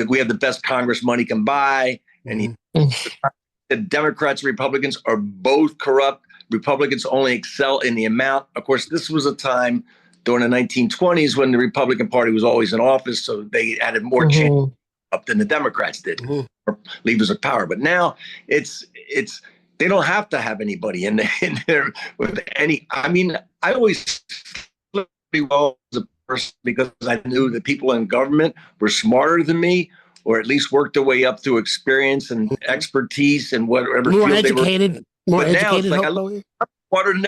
we have the best Congress money can buy. And the Democrats and Republicans are both corrupt. Republicans only excel in the amount. Of course, this was a time during the 1920s when the Republican Party was always in office. So they had more chance up than the Democrats did, or levers of power. But now it's they don't have to have anybody in there with any. I mean, I always pretty well as a person because I knew that people in government were smarter than me, or at least worked their way up through experience and expertise and whatever. More educated, more educated. Now it's like I'm smarter than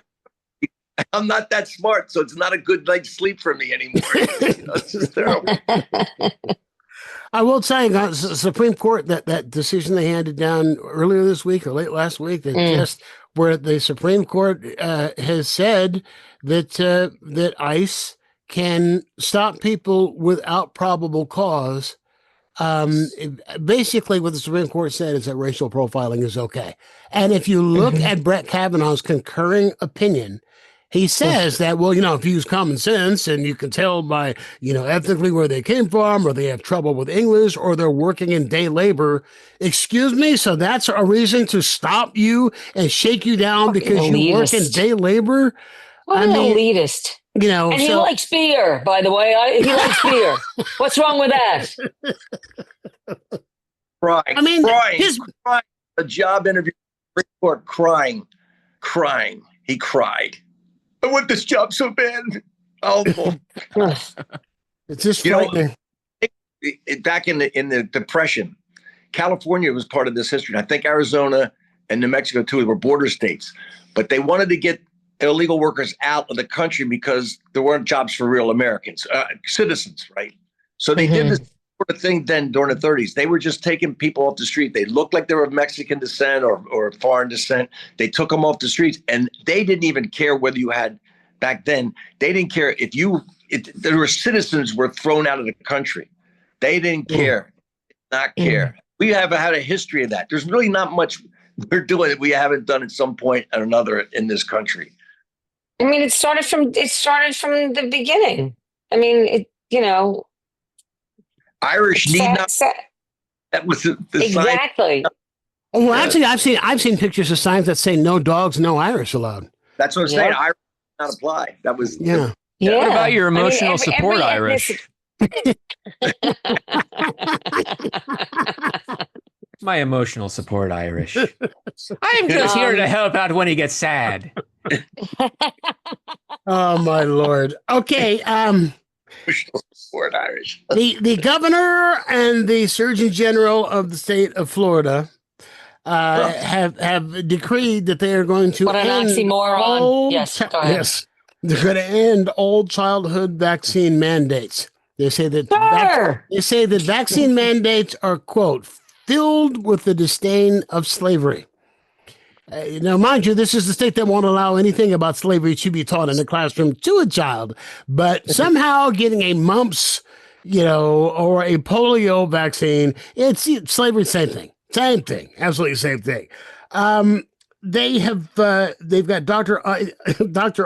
I'm not that smart, so it's not a good night's sleep for me anymore. It's just terrible. I will say, the Supreme Court, that decision they handed down earlier this week or late last week, where the Supreme Court has said that ICE can stop people without probable cause. Basically, what the Supreme Court said is that racial profiling is okay. And if you look at Brett Kavanaugh's concurring opinion, he says that, well, if you use common sense and you can tell by, ethnically where they came from, or they have trouble with English, or they're working in day labor. Excuse me. So that's a reason to stop you and shake you down because you work in day labor. What an elitist. And he likes beer, by the way. He likes beer. What's wrong with that? Crying. I mean, crying. A job interview, crying. He cried. I want this job so bad. Oh, it's just frightening. Back in the Depression, California was part of this history. And I think Arizona and New Mexico too were border states, but they wanted to get illegal workers out of the country because there weren't jobs for real Americans, citizens, right? So they did this sort of thing then during the 30s. They were just taking people off the street. They looked like they were of Mexican descent or foreign descent. They took them off the streets, and they didn't even care whether you had, back then, they didn't care if there were citizens were thrown out of the country. They didn't care, not care. We have had a history of that. There's really not much we're doing that we haven't done at some point or another in this country. I mean, it started from the beginning. I mean, Irish need not. That was the exactly. Sign. Well, actually, I've seen pictures of signs that say "No dogs, no Irish allowed." That's what I'm saying. Irish did not apply. That was yeah. What about your emotional support, Irish? My emotional support Irish. I'm just here to help out when he gets sad. Oh my Lord. Okay. Emotional support Irish. The governor and the Surgeon General of the state of Florida have decreed that they are going to What an end oxymoron. Yes, go ahead. Yes, they're going to end all childhood vaccine mandates. They say that vaccine mandates are, quote, filled with the disdain of slavery. Now, mind you, this is the state that won't allow anything about slavery to be taught in the classroom to a child, but somehow getting a mumps, or a polio vaccine, it's slavery, same thing, absolutely same thing. They've got Dr.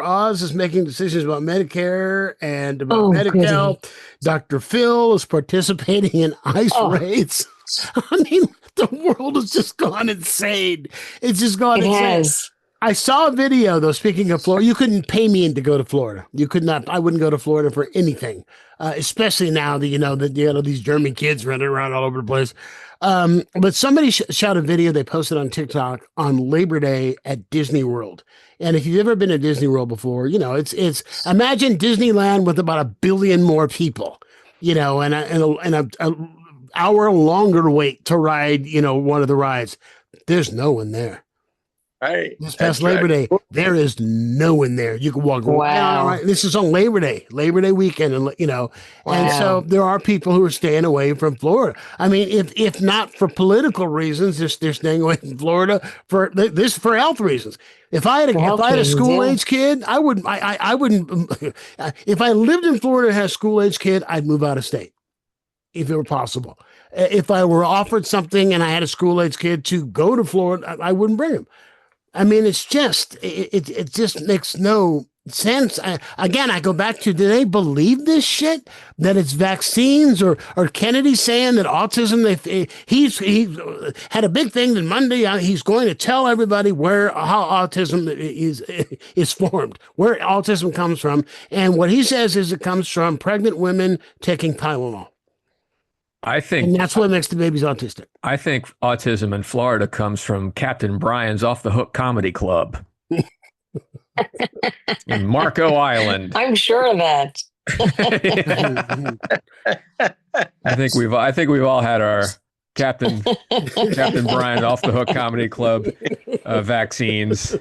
Oz is making decisions about Medicare and about Medi-Cal. Dr. Phil is participating in ICE raids. I mean, the world has just gone insane. It's just gone insane. Has. I saw a video, though, speaking of Florida. You couldn't pay me to go to Florida. You could not. I wouldn't go to Florida for anything, especially now that, these German kids running around all over the place. But somebody shot a video they posted on TikTok on Labor Day at Disney World. And if you've ever been to Disney World before, it's imagine Disneyland with about 1 billion more people, and a hour longer wait to ride, one of the rides. There's no one there. Right. This past Labor Day, there is no one there. You can walk around. Right. This is on Labor Day weekend, and and so there are people who are staying away from Florida. I mean, if not for political reasons, they're staying away from Florida for health reasons. If I had a school age kid, I wouldn't. If I lived in Florida and had a school age kid, I'd move out of state if it were possible. If I were offered something and I had a school age kid to go to Florida, I wouldn't bring him. I mean, it's just, it just makes no sense. Again, I go back to, do they believe this shit? That it's vaccines or Kennedy saying that autism, he had a big thing that Monday, he's going to tell everybody how autism is formed, where autism comes from. And what he says is it comes from pregnant women taking Tylenol. And that's what makes the babies autistic. I think autism in Florida comes from Captain Brian's Off the Hook Comedy Club in Marco Island. I'm sure of that. I think we've all had our Captain Brian Off the Hook Comedy Club vaccines.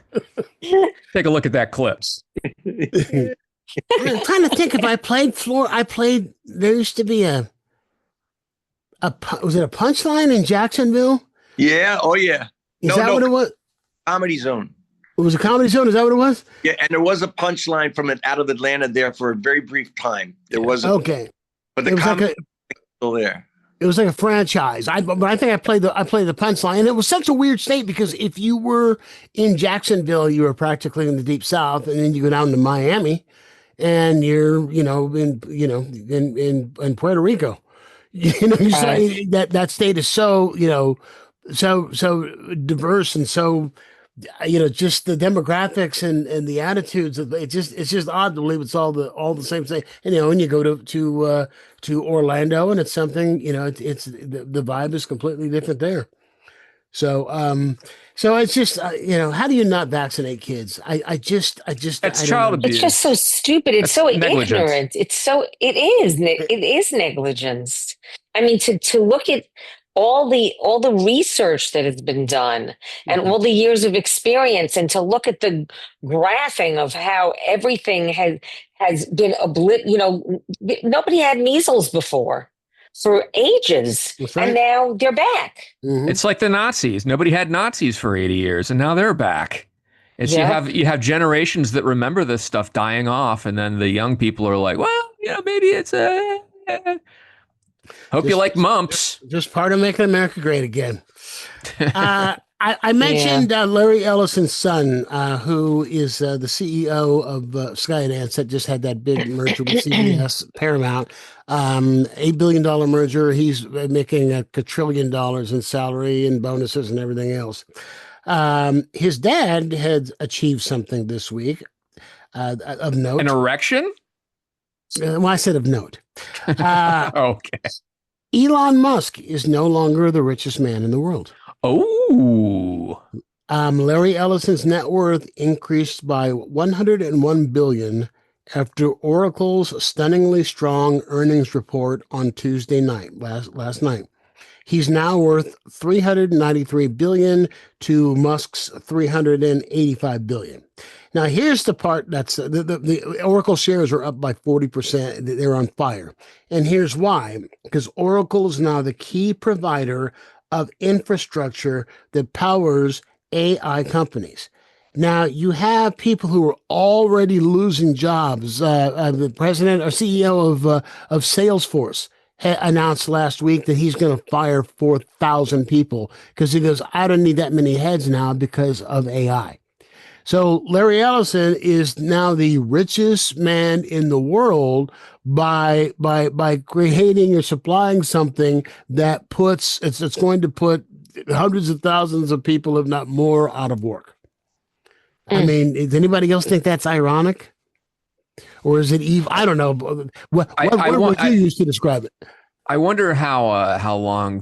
Take a look at that clip. I'm trying to think if I played Florida. There used to be was it a Punchline in Jacksonville? Yeah. Oh, yeah. Is that what it was? Comedy Zone. It was a Comedy Zone. Is that what it was? Yeah, and there was a Punchline from it out of Atlanta there for a very brief time. There was okay, but the comedy was still there. It was like a franchise. But I think I played the Punchline, and it was such a weird state because if you were in Jacksonville, you were practically in the Deep South, and then you go down to Miami, and you're in Puerto Rico. That state is so diverse and so just the demographics and the attitudes of it's just odd to believe it's all the same thing. And when you go to Orlando and it's something it's the vibe is completely different there. So it's just how do you not vaccinate kids? I that's child abuse. It's just so stupid. It's so ignorant. It is negligence. I mean, to look at all the research that has been done and all the years of experience, and to look at the graphing of how everything has been nobody had measles before. For ages, right. And now they're back. Mm-hmm. It's like the Nazis. Nobody had Nazis for 80 years, and now they're back. It's you have generations that remember this stuff dying off, and then the young people are like, well, maybe it's hope you like mumps. Just part of making America great again. I mentioned Larry Ellison's son, who is the CEO of Skydance that just had that big merger with CBS Paramount, $8 billion merger. He's making $1 quadrillion in salary and bonuses and everything else. His dad had achieved something this week of note. An erection? Well, I said of note. Okay. Elon Musk is no longer the richest man in the world. Oh, Larry Ellison's net worth increased by 101 billion after Oracle's stunningly strong earnings report on Tuesday night, last night. He's now worth 393 billion to Musk's 385 billion. Now, here's the part that's the Oracle shares are up by 40%. They're on fire. And here's why, because Oracle is now the key provider of infrastructure that powers AI companies. Now, you have people who are already losing jobs. The president or CEO of Salesforce announced last week that he's going to fire 4,000 people because he goes, I don't need that many heads now because of AI. So Larry Ellison is now the richest man in the world by creating or supplying something that puts it's going to put hundreds of thousands of people, if not more, out of work. I mean, does anybody else think that's ironic? Or is it evil? I don't know. What would you use to describe it? I wonder how long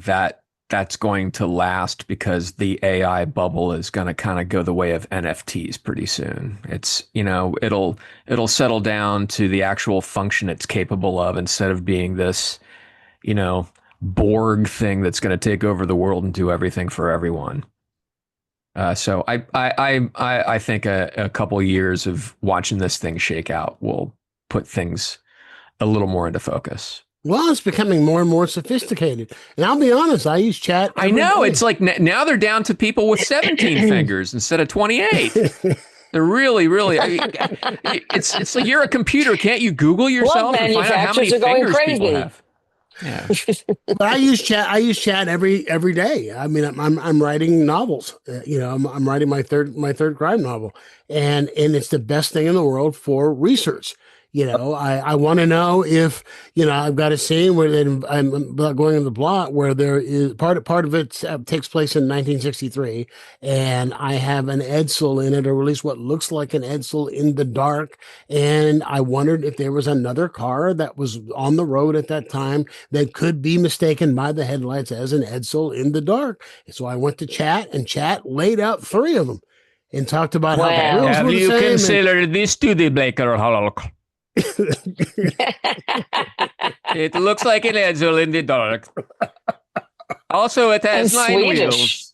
that's going to last, because the AI bubble is going to kind of go the way of NFTs pretty soon. It's, it'll settle down to the actual function it's capable of, instead of being this, Borg thing that's going to take over the world and do everything for everyone. So I think a couple years of watching this thing shake out will put things a little more into focus. Well, it's becoming more and more sophisticated. And I'll be honest, I use chat. I know. Day. It's like now they're down to people with 17 fingers instead of 28. They're really, really. It's like you're a computer. Can't you Google yourself and find out how many fingers people have? Yeah. But I use chat every day. I mean, I'm writing novels. I'm writing my third crime novel, and it's the best thing in the world for research. I want to know if, I've got a scene where I'm going in the plot where there is part of it takes place in 1963, and I have an Edsel in it, or at least what looks like an Edsel in the dark. And I wondered if there was another car that was on the road at that time that could be mistaken by the headlights as an Edsel in the dark. And so I went to chat, and chat laid out 3 of them and talked about how the rules have were the you same. Consider this to the Blaker Hollow. It looks like an Edsel in the dark. Also, it has 9 wheels.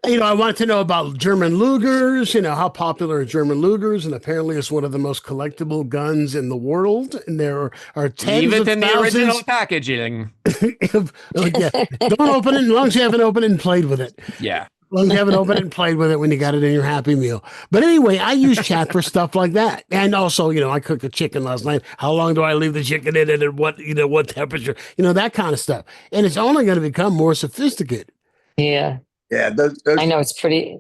I wanted to know about German Lugers, how popular are German Lugers, and apparently it's one of the most collectible guns in the world. And there are tens even of in thousands. The original packaging. Don't open it as long as you haven't opened it and played with it. Yeah. As long as you haven't opened it and played with it when you got it in your Happy Meal. But anyway, I use chat for stuff like that. And also, I cooked a chicken last night. How long do I leave the chicken in it, and what temperature? That kind of stuff. And it's only going to become more sophisticated. Yeah. Yeah. I know, it's pretty.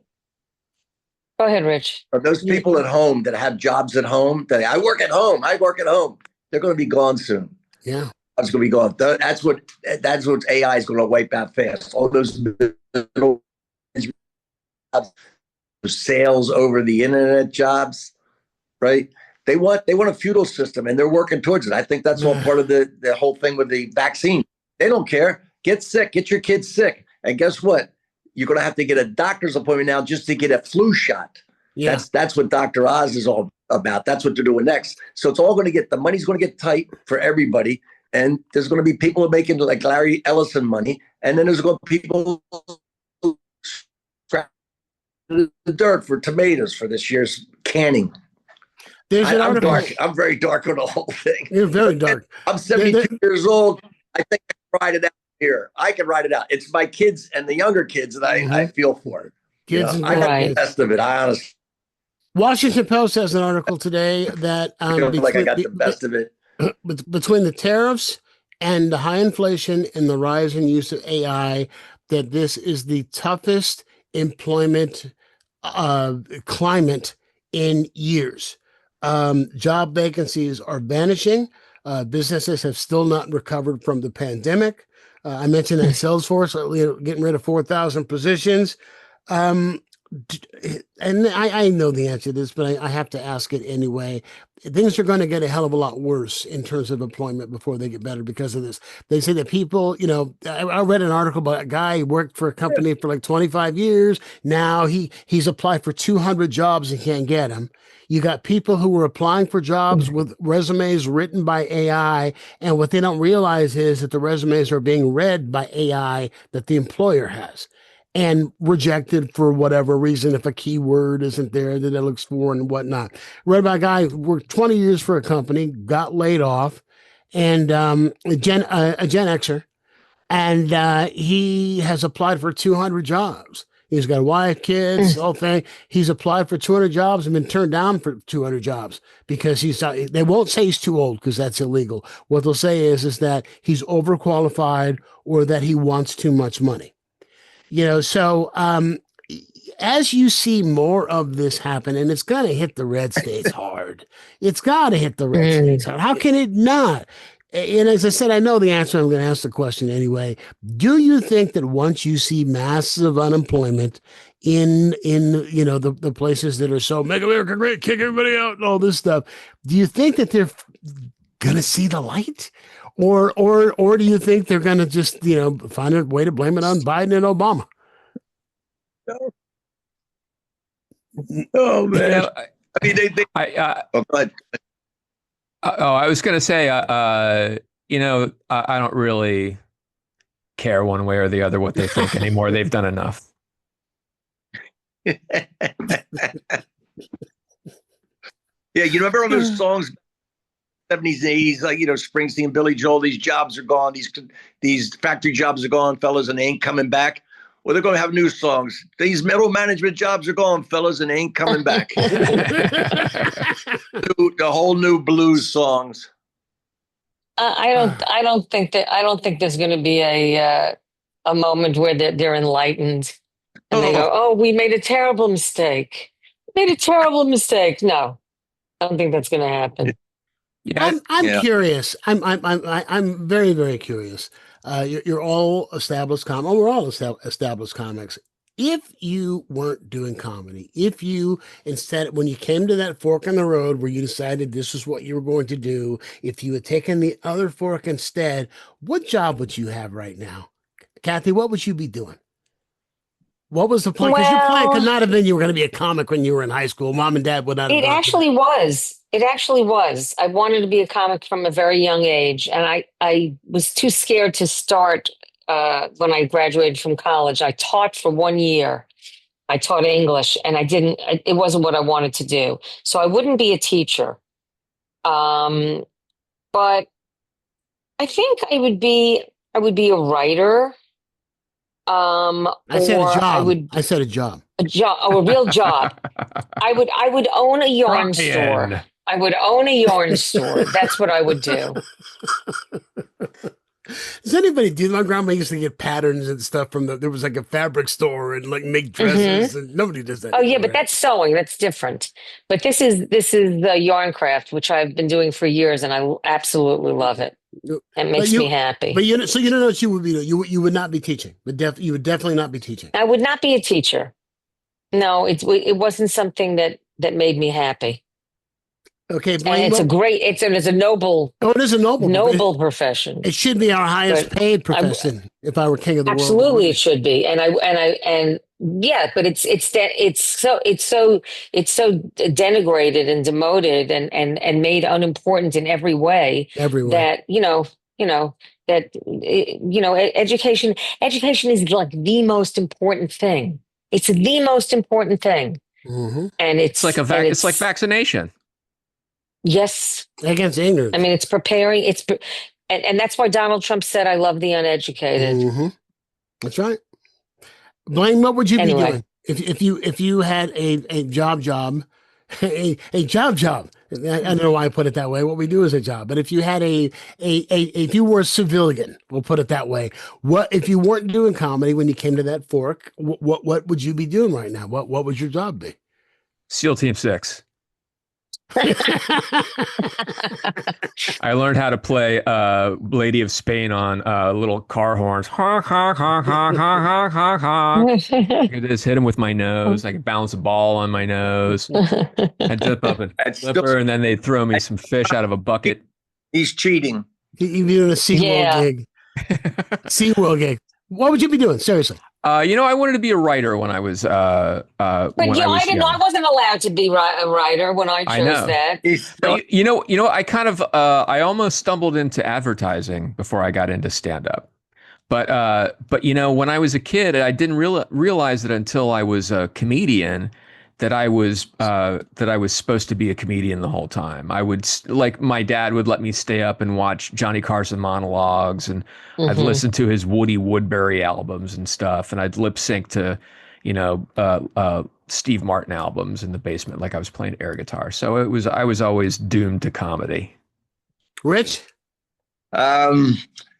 Go ahead, Rich. Those people at home that have jobs at home, I work at home. They're going to be gone soon. Yeah. It's going to be gone. That's what AI is going to wipe out fast. All those little sales over the internet jobs, right? They want a feudal system, and they're working towards it. I think that's all part of the whole thing with the vaccine. They don't care. Get sick, get your kids sick. And guess what? You're going to have to get a doctor's appointment now just to get a flu shot. Yeah. That's what Dr. Oz is all about. That's what they're doing next. So it's all going to the money's going to get tight for everybody. And there's going to be people making like Larry Ellison money. And then there's going to be people the dirt for tomatoes for this year's canning. I'm dark. I'm very dark on the whole thing. You're very dark. I'm 72 years old. I think I can ride it out here. I can ride it out. It's my kids and the younger kids that I feel for. Kids, I got the best of it. I honestly. Washington Post has an article today that I feel like I got the best of it. Between the tariffs and the high inflation and the rise in use of AI, that this is the toughest employment climate in years. Job vacancies are vanishing. Businesses have still not recovered from the pandemic. I mentioned that Salesforce, getting rid of 4,000 positions. and I know the answer to this, but I have to ask it anyway. Things are going to get a hell of a lot worse in terms of employment before they get better because of this. They say that people, I read an article about a guy who worked for a company for like 25 years. Now he's applied for 200 jobs and can't get them. You got people who were applying for jobs with resumes written by AI, and what they don't realize is that the resumes are being read by AI that the employer has and rejected for whatever reason, if a keyword isn't there that it looks for and whatnot. Read about a guy who worked 20 years for a company, got laid off, and a Gen Xer, and he has applied for 200 jobs. He's got a wife, kids, the whole thing. He's applied for 200 jobs and been turned down for 200 jobs because they won't say he's too old because that's illegal. What they'll say is that he's overqualified or that he wants too much money. So as you see more of this happen, and it's going to hit the red states hard. It's got to hit the red states hard. How can it not? And as I said, I know the answer. I'm going to ask the question anyway. Do you think that once you see massive unemployment in the places that are so make America great, kick everybody out, and all this stuff, do you think that they're going to see the light? Or do you think they're going to just, find a way to blame it on Biden and Obama? Oh, man. I mean, go ahead. I was going to say, I don't really care one way or the other what they think anymore. They've done enough. Yeah, you remember all those songs, 70s and 80s, like, Springsteen, Billy Joel, these jobs are gone. These factory jobs are gone, fellas, and they ain't coming back. Well, they're going to have new songs. These middle management jobs are gone, fellas, and they ain't coming back. The whole new blues songs. I don't think there's going to be a moment where they're enlightened and they go, "Oh, we made a terrible mistake. We made a terrible mistake." No, I don't think that's going to happen. Yeah, I'm curious. I'm very, very curious. You're all established comics. We're all established comics. If you weren't doing comedy, if you instead, when you came to that fork in the road where you decided this is what you were going to do, if you had taken the other fork instead, what job would you have right now? Cathy, what would you be doing? What was the plan? Because your plan could not have been you were going to be a comic when you were in high school. Mom and dad would not have. It actually was. It actually was. I wanted to be a comic from a very young age, and I was too scared to start when I graduated from college. I taught for 1 year. I taught English, and it wasn't what I wanted to do. So I wouldn't be a teacher. But I think I would be a writer. I said a job. I said a job. A job, a real job. I would own a yarn store. I would own a yarn store. That's what I would do. Does anybody do? My grandma used to get patterns and stuff there was like a fabric store and like make dresses, and nobody does that. Oh yeah, but that's sewing. That's different. But this is the yarn craft, which I've been doing for years, and I absolutely love it. It makes me happy. But so you don't know what you would be doing. You would not be teaching. You would definitely not be teaching. I would not be a teacher. No, it wasn't something that made me happy. Okay, Blaine, and it's a noble. Oh, it is a noble profession. It should be our highest paid profession. If I were king of the world, absolutely, it should be. And yeah, but it's so denigrated and demoted and made unimportant in every way. That education is like the most important thing. It's the most important thing, and it's like it's like vaccination. Yes, against ignorance. I mean, it's preparing. And that's why Donald Trump said, "I love the uneducated." That's right. Blaine, what would you be doing if you had a job, a job? I don't know why I put it that way. What we do is a job. But if you had if you were a civilian, we'll put it that way. What if you weren't doing comedy when you came to that fork? What would you be doing right now? What would your job be? SEAL Team 6. I learned how to play Lady of Spain on little car horns. Honk, honk, honk, honk, honk, honk, honk, honk. I could just hit him with my nose. I could balance a ball on my nose. I'd jump up and flipper, and then they'd throw me some fish out of a bucket. He's cheating. You'd be doing a SeaWorld gig. SeaWorld gig. What would you be doing? Seriously. I wanted to be a writer when I was but I wasn't allowed to be a writer when I chose that. I almost stumbled into advertising before I got into stand-up. But when I was a kid, I didn't realize that until I was a comedian that I was supposed to be a comedian the whole time. I would, like, my dad would let me stay up and watch Johnny Carson monologues, and I'd listen to his Woody Woodbury albums and stuff, and I'd lip sync to, Steve Martin albums in the basement like I was playing air guitar. So I was always doomed to comedy. Ritch? By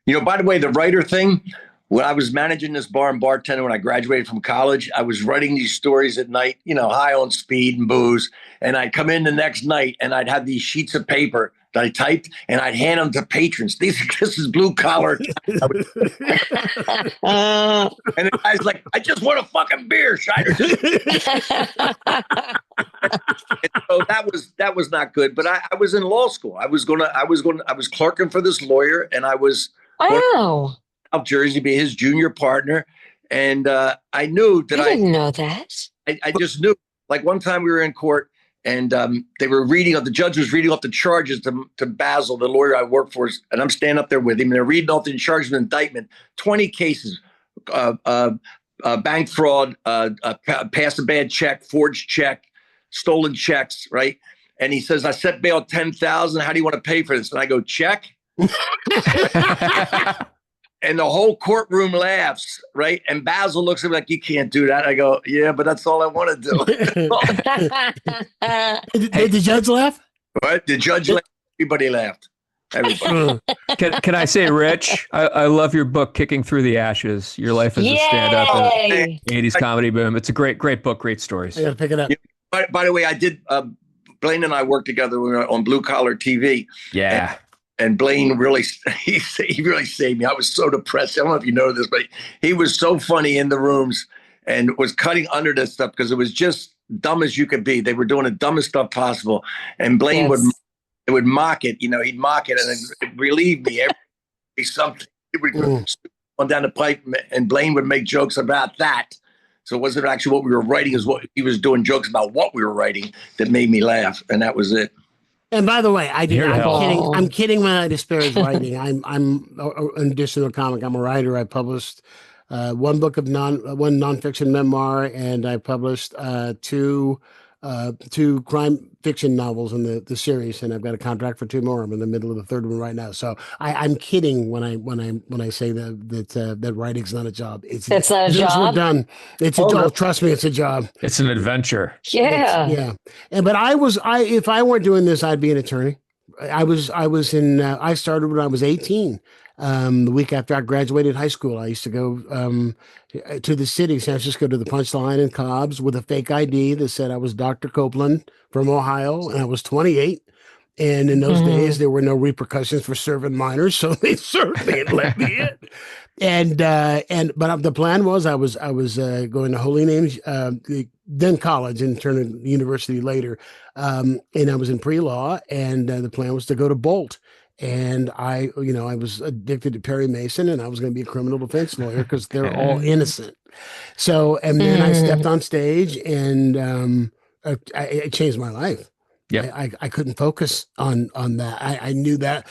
the way, the writer thing, when I was managing this bar and bartender when I graduated from college, I was writing these stories at night, high on speed and booze. And I'd come in the next night and I'd have these sheets of paper that I typed and I'd hand them to patrons. This is blue collar. And the guy's like, I just want a fucking beer, Shydner. So that was not good. But I was in law school. I was clerking for this lawyer, and I was Wow. South Jersey, be his junior partner. And I knew that I didn't know that. I just knew. Like one time we were in court, and the judge was reading off the charges to Basil, the lawyer I work for, and I'm standing up there with him, and they're reading off the charges of indictment, 20 cases, bank fraud, pass a bad check, forged check, stolen checks, right? And he says, I set bail 10,000. How do you want to pay for this? And I go, check. And the whole courtroom laughs, right? And Basil looks at me like, you can't do that. I go, yeah, but that's all I want to do. Did the judge laugh? What? The judge laughed. Everybody laughed. Everybody. Can I say, Ritch, I love your book, Kicking Through the Ashes, Your Life as a Stand-Up in 80s Comedy Boom. It's a great book, great stories. I got to pick it up. By the way, I did, Blaine and I worked together when we were on Blue Collar TV. Yeah. And Blaine really saved me. I was so depressed. I don't know if you know this, but he was so funny in the rooms and was cutting under this stuff because it was just dumb as you could be. They were doing the dumbest stuff possible. And Blaine would mock it. He'd mock it, and it relieved me. Something. It would go on down the pipe, and Blaine would make jokes about that. So it wasn't actually what we were writing, is what he was doing jokes about what we were writing that made me laugh. And that was it. And by the way, I'm kidding. I'm kidding when I disparage writing. I'm in addition to a comic, I'm a writer. I published one book of one nonfiction memoir, and I published two crime fiction novels in the series, and I've got a contract for two more. I'm in the middle of the third one right now. So I'm kidding when I say that writing's not a job. It's not a job. We're done. It's a job. Trust me, it's a job. It's an adventure. Yeah. But if I weren't doing this, I'd be an attorney. I started when I was 18. The week after I graduated high school, I used to go to the city, San Francisco, to the Punchline in Cobb's with a fake ID that said I was Dr. Copeland from Ohio, and I was 28. And in those days, there were no repercussions for serving minors, so they certainly let me in. But the plan was I was going to Holy Names, then college, and turned to university later, and I was in pre-law, and the plan was to go to Bolt. And I was addicted to Perry Mason, and I was going to be a criminal defense lawyer because they're all innocent. So, and then I stepped on stage, and it changed my life. Yeah, I couldn't focus on that. I knew that,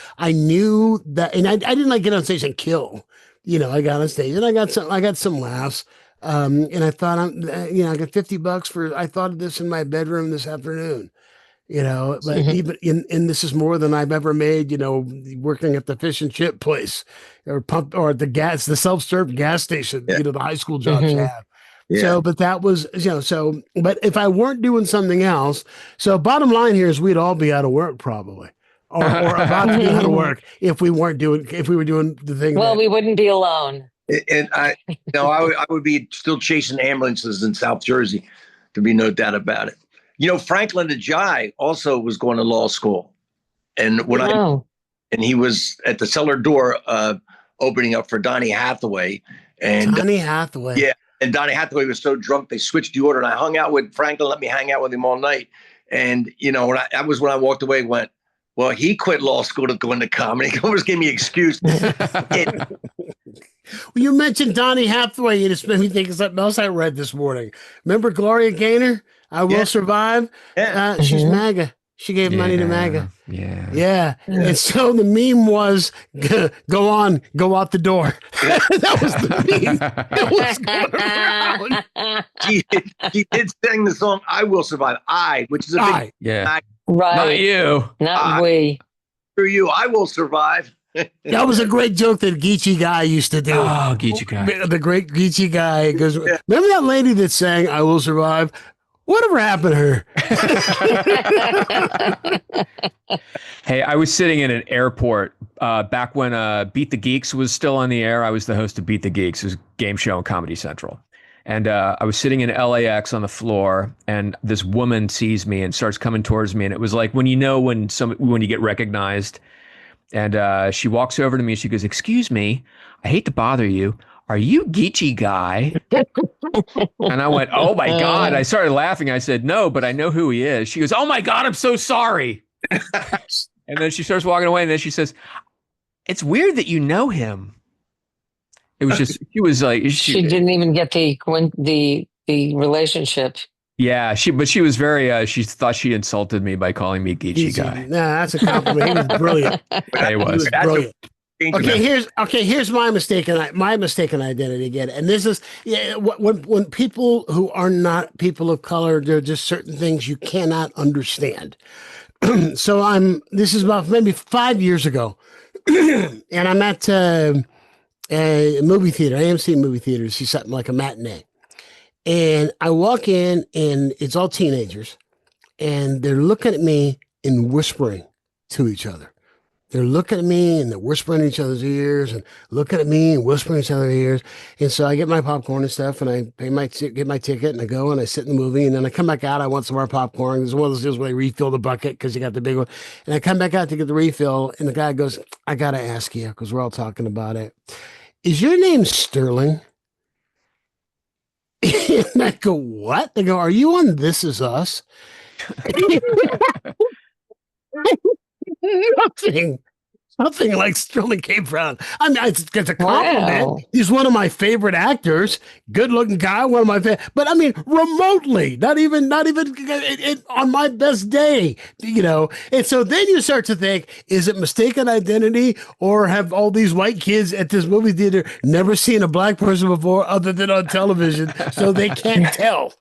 and I didn't get on stage and kill. I got on stage and I got some laughs. And I thought, I got $50 I thought of this in my bedroom this afternoon. But even and this is more than I've ever made, working at the fish and chip place or the self-serve gas station, the high school jobs you have. Yeah. So, but that was, but if I weren't doing something else, so bottom line here is we'd all be out of work probably, or about to be out of work if we were doing the thing. Well, we wouldn't be alone. And I would be still chasing ambulances in South Jersey. To be no doubt about it. Franklin Ajay also was going to law school. And and he was at the cellar door opening up for Donny Hathaway. And Donny Hathaway. Yeah. And Donny Hathaway was so drunk, they switched the order. And I hung out with Franklin, let me hang out with him all night. And, that was when I walked away, went, well, he quit law school to go into comedy. He almost gave me an excuse. Well, you mentioned Donny Hathaway. You just made me think of something else I read this morning. Remember Gloria Gaynor? I Will Survive? Yeah. She's MAGA. She gave money to MAGA. Yeah. And so the meme was, go out the door. That was the meme that was going around. She did sing the song I Will Survive. Which is a big right. Not you. Not we. For you, I will survive. That was a great joke that Geechee Guy used to do. Oh, Geechee Guy. The great Geechee Guy goes, remember that lady that sang I Will Survive? Whatever happened to her? Hey, I was sitting in an airport back when Beat the Geeks was still on the air. I was the host of Beat the Geeks. It was a game show on Comedy Central. And I was sitting in LAX on the floor, and this woman sees me and starts coming towards me. And it was like when you get recognized. And she walks over to me. She goes, "Excuse me, I hate to bother you. Are you Geechee Guy?" And I went, "Oh my God." I started laughing. I said, "No, but I know who he is." She goes, "Oh my God, I'm so sorry." And then she starts walking away. And then she says, "It's weird that you know him." It was just, she was like, she didn't even get the relationship. Yeah, she was very, she thought she insulted me by calling me Geechee Guy. Nah, that's a compliment. He was brilliant. He was brilliant. Here's my mistaken identity again. And this is when people who are not people of color, there are just certain things you cannot understand. So this is about maybe 5 years ago, and I'm at a movie theater, AMC movie theater, to see something like a matinee. And I walk in, and it's all teenagers, and they're looking at me and whispering to each other. They're looking at me, and they're whispering in each other's ears, and looking at me and whispering in each other's ears. And so I get my popcorn and stuff, and I get my ticket, and I go, and I sit in the movie, and then I come back out. I want some more popcorn. There's one of those deals where they refill the bucket because you got the big one. And I come back out to get the refill, and the guy goes, "I got to ask you, because we're all talking about it. Is your name Sterling?" And I go, "What?" They go, "Are you on This Is Us?" Nothing like Sterling K. Brown. I mean, it's a compliment. Wow. He's one of my favorite actors. Good-looking guy, one of my favorite. But I mean, remotely, not even on my best day, And so then you start to think: is it mistaken identity, or have all these white kids at this movie theater never seen a black person before, other than on television, so they can't tell?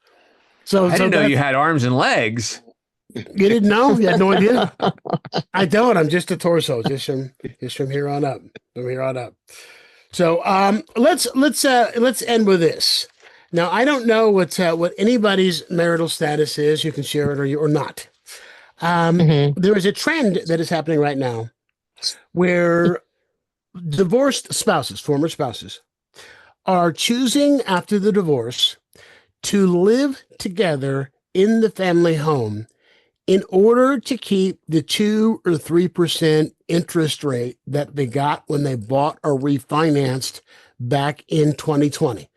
I didn't know you had arms and legs. You didn't know? You had no idea? I don't. I'm just a torso, just from here on up. From here on up. So let's end with this. Now, I don't know what anybody's marital status is. You can share it or not. There is a trend that is happening right now where divorced spouses, former spouses, are choosing after the divorce to live together in the family home in order to keep the 2 or 3% interest rate that they got when they bought or refinanced back in 2020.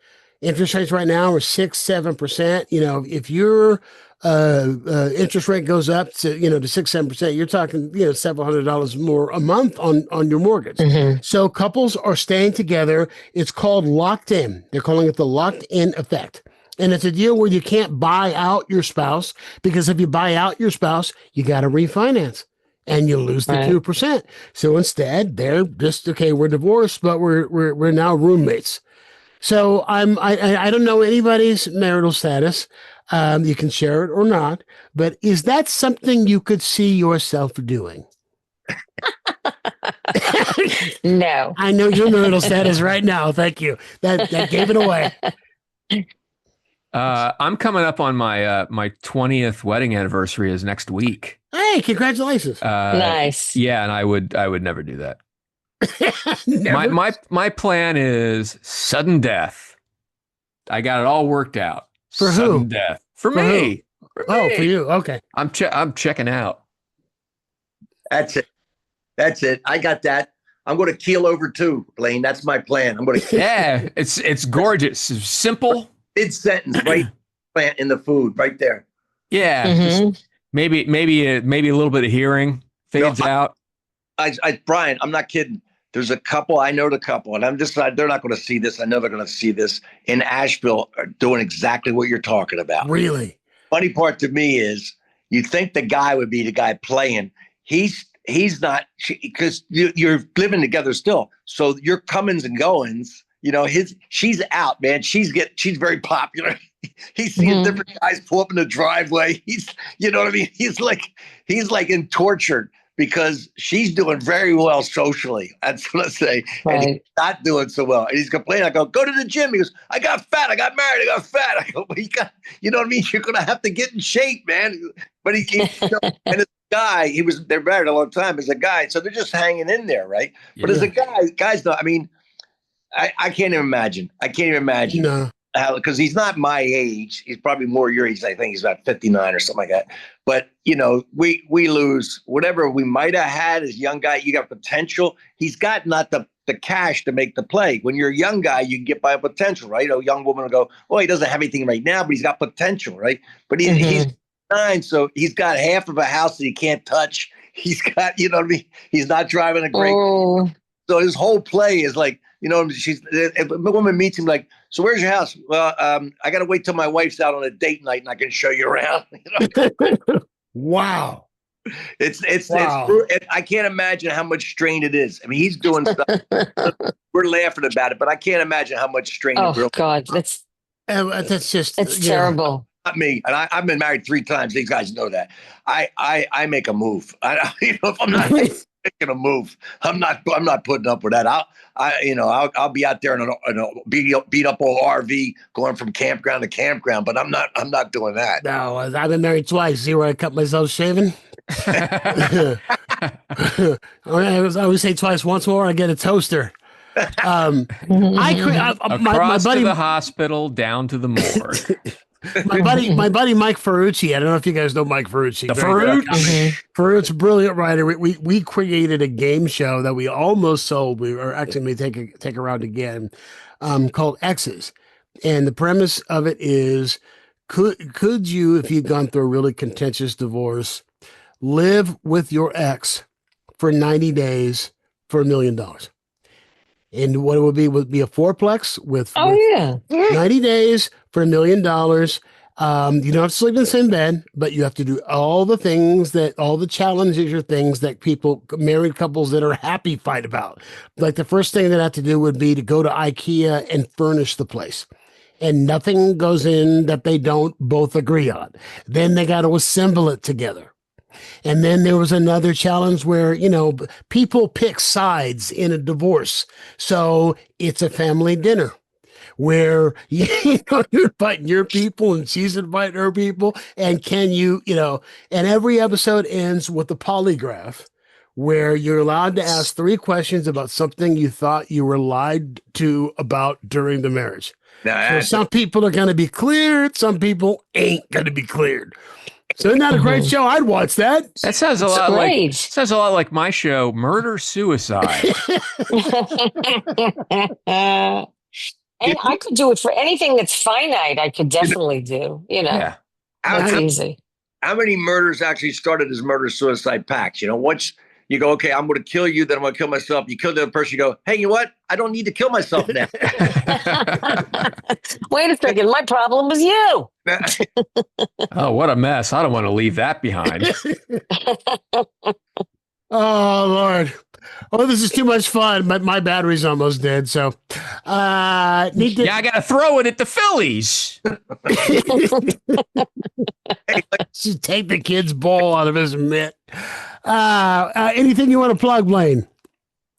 Interest rates right now are 6-7%. If your interest rate goes up to 6-7%, you're talking several $100s more a month on your mortgage. Mm-hmm. So couples are staying together. It's called locked in. They're calling it the locked in effect. And it's a deal where you can't buy out your spouse, because if you buy out your spouse, you got to refinance and you lose the 2%. So instead, they're just, okay, we're divorced, but we're now roommates. So I don't know anybody's marital status. You can share it or not, but is that something you could see yourself doing? No. I know your marital status right now. Thank you. That gave it away. I'm coming up on my 20th wedding anniversary is next week. Hey, congratulations! Nice. Yeah, and I would never do that. Never? My plan is sudden death. I got it all worked out. For sudden who? Death for me. Oh, for you. Okay. I'm checking out. That's it. That's it. I got that. I'm going to keel over too, Blaine. That's my plan. I'm going to. Yeah, it's gorgeous. It's simple. Mid sentence, right? Plant in the food, right there. Yeah, just maybe a little bit of hearing fades out. Brian, I'm not kidding. There's a couple. I know the couple, and they're not going to see this. I know they're going to see this in Asheville, are doing exactly what you're talking about. Really? Funny part to me is you think the guy would be the guy playing. He's not, because you're living together still. So your comings and goings, she's out, man. She's very popular. He's seeing different guys pull up in the driveway. You know what I mean? He's like in torture because she's doing very well socially. That's what I say. Right. And he's not doing so well. And he's complaining. I go to the gym. He goes, I got fat. I got married. I got fat. I go, well, you know what I mean? You're going to have to get in shape, man. But and as a guy, they're married a long time as a guy. So they're just hanging in there. Right. Yeah. But as a guy, guys, though, I mean, I can't even imagine. No. Because he's not my age. He's probably more your age. I think he's about 59 or something like that. But, we lose whatever we might have had as a young guy. You got potential. He's got not the cash to make the play. When you're a young guy, you can get by potential, right? A young woman will go, well, he doesn't have anything right now, but he's got potential, right? But he's 9, so he's got half of a house that he can't touch. He's got, you know what I mean? He's not driving a great car. So his whole play is like, if a woman meets him like, so where's your house? Well, I got to wait till my wife's out on a date night and I can show you around. Wow. It's I can't imagine how much strain it is. I mean, he's doing stuff. We're laughing about it, but I can't imagine how much strain. Oh God, that's just, it's terrible. Not me. And I've been married 3 times. These guys know that. I make a move. If I'm not making a move, I'm not putting up with that. I'll be out there in a beat up old RV going from campground to campground, but I'm not doing that. No, I've been married twice. See where I cut myself shaving? I always say twice. Once more, I get a toaster. My buddy to the hospital, down to the morgue. my buddy Mike Ferrucci. I don't know if you guys know Mike Ferrucci. Ferrucci's a brilliant writer. We created a game show that we almost sold. We are actually may take around again, called X's. And the premise of it is, could you, if you'd gone through a really contentious divorce, live with your ex for 90 days for $1 million? And what it would be a fourplex with 90 days for $1 million. You don't have to sleep in the same bed, but you have to do all the challenges or things that married couples that are happy fight about. Like the first thing they have to do would be to go to IKEA and furnish the place. And nothing goes in that they don't both agree on. Then they got to assemble it together. And then there was another challenge where, people pick sides in a divorce. So it's a family dinner where, you're fighting your people and she's inviting her people. And can and every episode ends with a polygraph where you're allowed to ask 3 questions about something you thought you were lied to about during the marriage. So some people are going to be cleared. Some people ain't going to be cleared. So isn't that a great show? I'd watch that. That sounds a lot like my show, Murder Suicide. And I could do it for anything that's finite. I could definitely do. Yeah. That's easy. How many murders actually started as murder suicide pacts? Once you go, okay, I'm going to kill you, then I'm going to kill myself. You kill the other person, you go, hey, you know what? I don't need to kill myself now. Wait a second. My problem was you. Oh, what a mess. I don't want to leave that behind. Oh, Lord. Oh, this is too much fun, but my battery's almost dead. So, I got to throw it at the Phillies. Should take the kid's ball out of his mitt. Anything you want to plug, Blaine?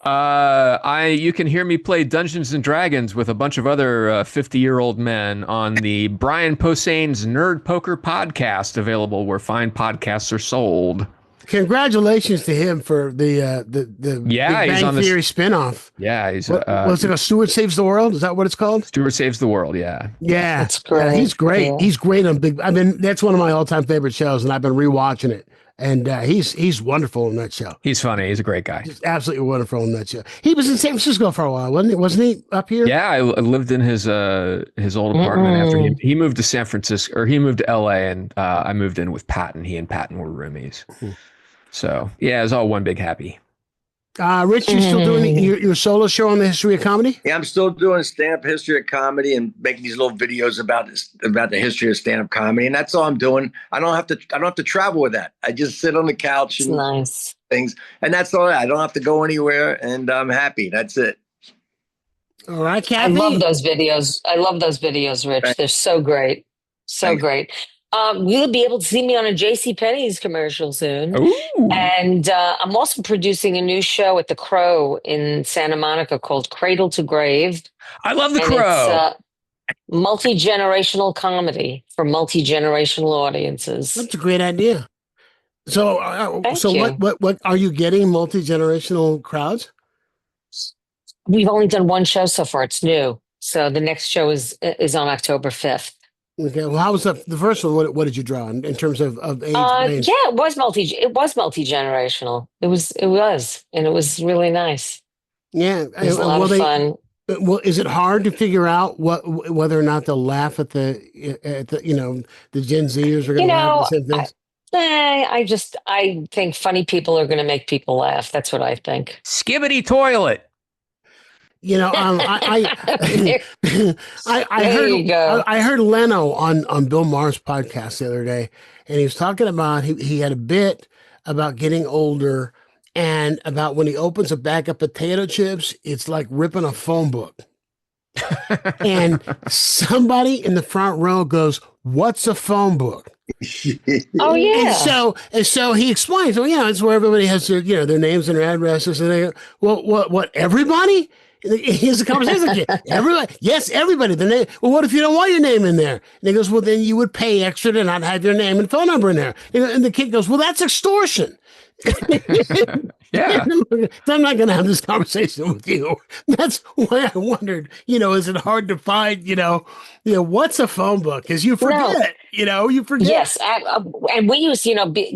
You can hear me play Dungeons and Dragons with a bunch of other 50-year-old men on the Brian Posehn's Nerd Poker podcast, available where fine podcasts are sold. Congratulations to him for the Big he's Bang on Theory spinoff. Yeah, he's Was it a Stewart Saves the World? Is that what it's called? Stewart Saves the World. Yeah, Yeah, It's great. he's great. Yeah. He's great on Big. I mean, that's one of my all-time favorite shows, and I've been rewatching it. And he's wonderful in that show. he's funny. He's a great guy. He's absolutely wonderful in that show. He was in San Francisco for a while, wasn't he? Wasn't he up here? Yeah, I lived in his old apartment after he moved to San Francisco, or he moved to LA, and I moved in with Patton. He and Patton were roomies. So yeah, it was all one big happy. Ritch, you still doing your solo show on the history of comedy? Yeah, I'm still doing stand-up history of comedy and making these little videos about the history of stand-up comedy, and that's all I'm doing. I don't have to travel with that. I just sit on the couch and Nice. things, and that's all. I don't have to go anywhere, and I'm happy. That's it. All right, I Cathy. love those videos, Rich. Right. They're so great. So Thanks. great. You'll be able to see me on a JCPenney's commercial soon. Ooh. And I'm also producing a new show at the Crow in Santa Monica called Cradle to Grave. I love the And Crow. it's multi-generational comedy for multi-generational audiences. That's a great idea. So, Thank so you. what are you getting multi-generational crowds? We've only done one show so far. It's new. So the next show is on October 5th. Okay. Well, how was the first one? What did you draw in terms of age range? Yeah, it was multi-generational. It was, and it was really nice. Yeah. It was a lot of fun. Well, is it hard to figure out whether or not they'll laugh at the the Gen Zers are going to laugh at the same things? I think funny people are going to make people laugh. That's what I think. Skibbity toilet. I There you go. I heard Leno on Bill Maher's podcast the other day, and he was talking about he had a bit about getting older and about when he opens a bag of potato chips, it's like ripping a phone book. And somebody in the front row goes, "What's a phone book?" Oh yeah. And so he explains, well, it's where everybody has their, their names and their addresses, and they go, well, what everybody? Here's the conversation again. Everybody, yes, everybody. The name. Well, what if you don't want your name in there? And he goes, well, then you would pay extra to not have your name and phone number in there. And the kid goes, well, that's extortion. Yeah. I'm not going to have this conversation with you. That's why I wondered, is it hard to find, what's a phone book? Because you forget, you forget. Yes. And we used,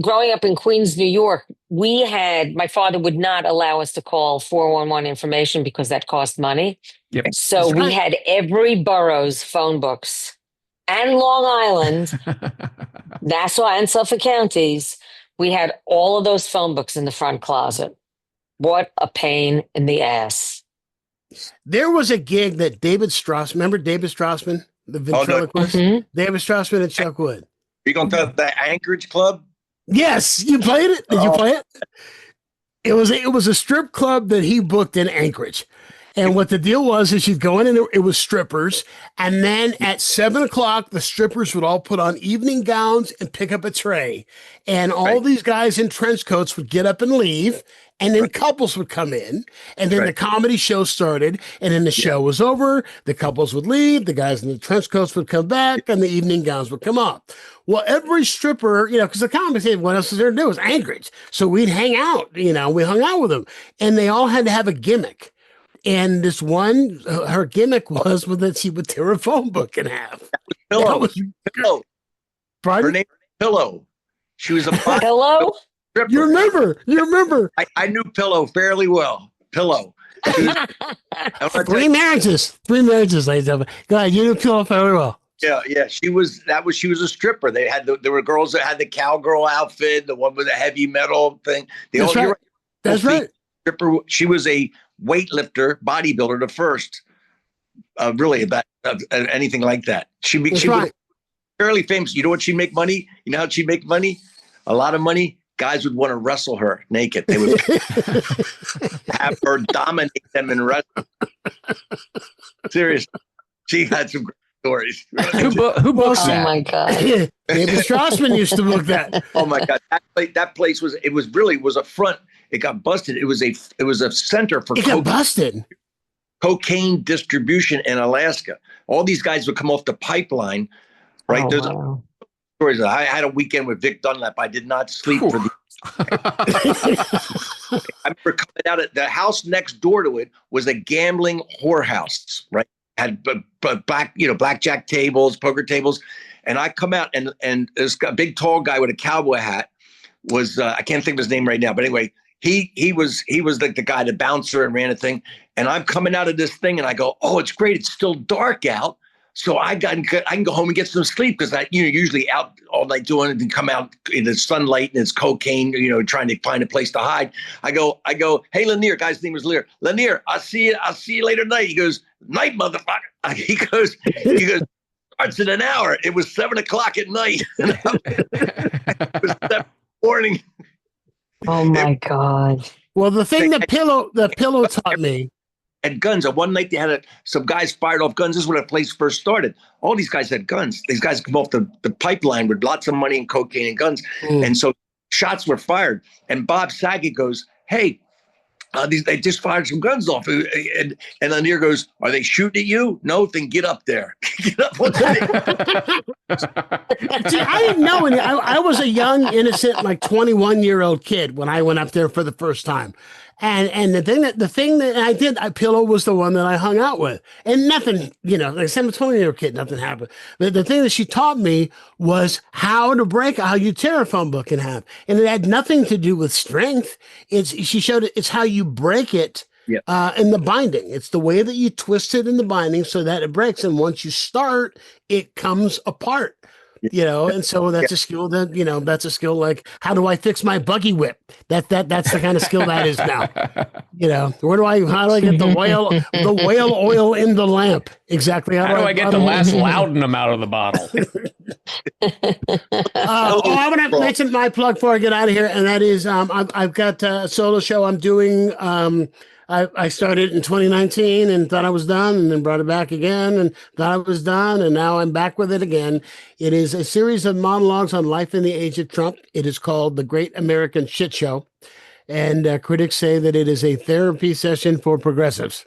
growing up in Queens, New York, my father would not allow us to call 411 information because that cost money. Yep. So we had every borough's phone books and Long Island, Nassau and Suffolk counties. We had all of those phone books in the front closet. What a pain in the ass. There was a gig that David Strassman, remember David Strassman, the ventriloquist? David Strassman and Chuck Wood. You going to tell the Anchorage Club? Yes, you played it. Did you play it? It was a strip club that he booked in Anchorage. And what the deal was is you'd go in and it was strippers. And then at 7:00, the strippers would all put on evening gowns and pick up a tray. And all these guys in trench coats would get up and leave. And then couples would come in. And then the comedy show started. And then the show was over. The couples would leave. The guys in the trench coats would come back. And the evening gowns would come up. Well, every stripper, because the comedy said, what else is there to do? It was Anchorage. So we'd hang out, we hung out with them. And they all had to have a gimmick. And this one, her gimmick was that she would tear a phone book in half. Pillow. Pillow. Her name was Pillow. She was a Pillow? stripper. You remember. I knew Pillow fairly well. Pillow. Three marriages, ladies and gentlemen. Go ahead, you knew Pillow fairly well. Yeah. She was a stripper. There were girls that had the cowgirl outfit, the one with the heavy metal thing. That's right. Stripper. She was a weightlifter, bodybuilder, the first, really about anything like that. She was fairly famous. You know what she'd make money? You know how she'd make money? A lot of money. Guys would want to wrestle her naked. They would have her dominate them in wrestling. Seriously, she had some great stories. Who books that? Oh my God. David Strassman used to book that. Oh my God, that place was a front. It got busted. It was a center for cocaine distribution in Alaska. All these guys would come off the pipeline, right? Oh, There's wow. stories. I had a weekend with Vic Dunlap. I did not sleep for the I remember coming out at the house next door to it was a gambling whorehouse, right? Had blackjack tables, poker tables. And I come out and this big tall guy with a cowboy hat was, I can't think of his name right now, but anyway, he was like the guy, the bouncer, and ran a thing. And I'm coming out of this thing and I go, oh, it's great. It's still dark out. So I can go home and get some sleep because I, usually out all night doing it and come out in the sunlight and it's cocaine, trying to find a place to hide. I go, hey, Lanier, guy's name was Lanier, I'll see you later tonight. He goes, night, motherfucker. He goes, starts in an hour. It was 7:00 at night. It was 7 morning. Oh my God. Well, the thing that pillow taught me. Had guns. And one night they had some guys fired off guns. This is when the place first started. All these guys had guns. These guys come off the pipeline with lots of money and cocaine and guns. And so shots were fired. And Bob Saget goes, hey, they just fired some guns off. And Lanier goes, are they shooting at you? No, then get up there. Get up. See, I didn't know any. I was a young, innocent, like 21-year-old kid when I went up there for the first time. And the thing that I did, Pillow was the one that I hung out with, and nothing, like I said, I'm a 20-year-old kid, nothing happened. The thing that she taught me was how you tear a phone book in half, and it had nothing to do with strength. She showed it's how you break it. In the binding. It's the way that you twist it in the binding so that it breaks, and once you start, it comes apart. And so that's a skill that's a skill like, how do I fix my buggy whip? That's the kind of skill that is now. How do I get the whale oil in the lamp? Exactly. How do I get the last laudanum out of the bottle? I want to mention my plug before I get out of here, and that is I've got a solo show I'm doing. I started in 2019 and thought I was done, and then brought it back again and thought I was done, and now I'm back with it again. It is a series of monologues on life in the age of Trump. It is called The Great American Shit Show, and critics say that it is a therapy session for progressives.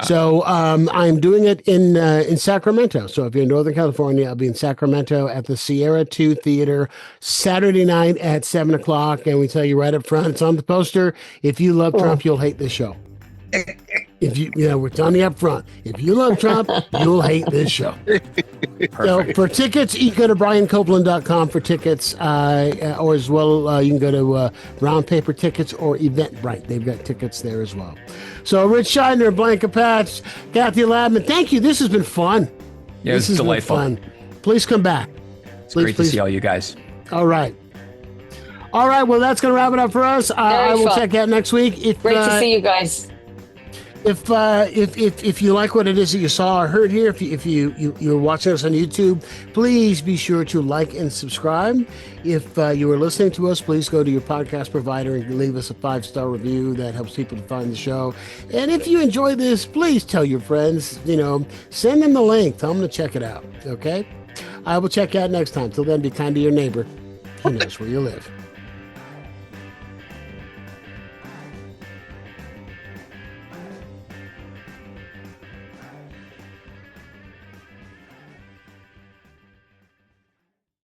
So I'm doing it in Sacramento. So if you're in Northern California, I'll be in Sacramento at the Sierra 2 Theater Saturday night at 7:00. And we tell you right up front, it's on the poster. If you love Trump, you'll hate this show. If we're telling you up front, if you love Trump, you'll hate this show. So for tickets, you can go to briancopeland.com for tickets, or as well, you can go to Round Paper Tickets or Eventbrite. They've got tickets there as well. So Ritch Shydner, Blaine Capatch, Cathy Ladman, thank you. This has been fun. Yeah, this is delightful. Fun. Please come back. It's great to see all you guys. All right. Well, that's going to wrap it up for us. I will check out next week. Great to see you guys. If you like what it is that you saw or heard here, if you're watching us on YouTube, please be sure to like and subscribe. If you are listening to us, please go to your podcast provider and leave us a 5-star review. That helps people to find the show. And if you enjoy this, please tell your friends. Send them the link. Tell them to check it out. Okay. I will check you out next time. Till then, be kind to your neighbor. He knows where you live.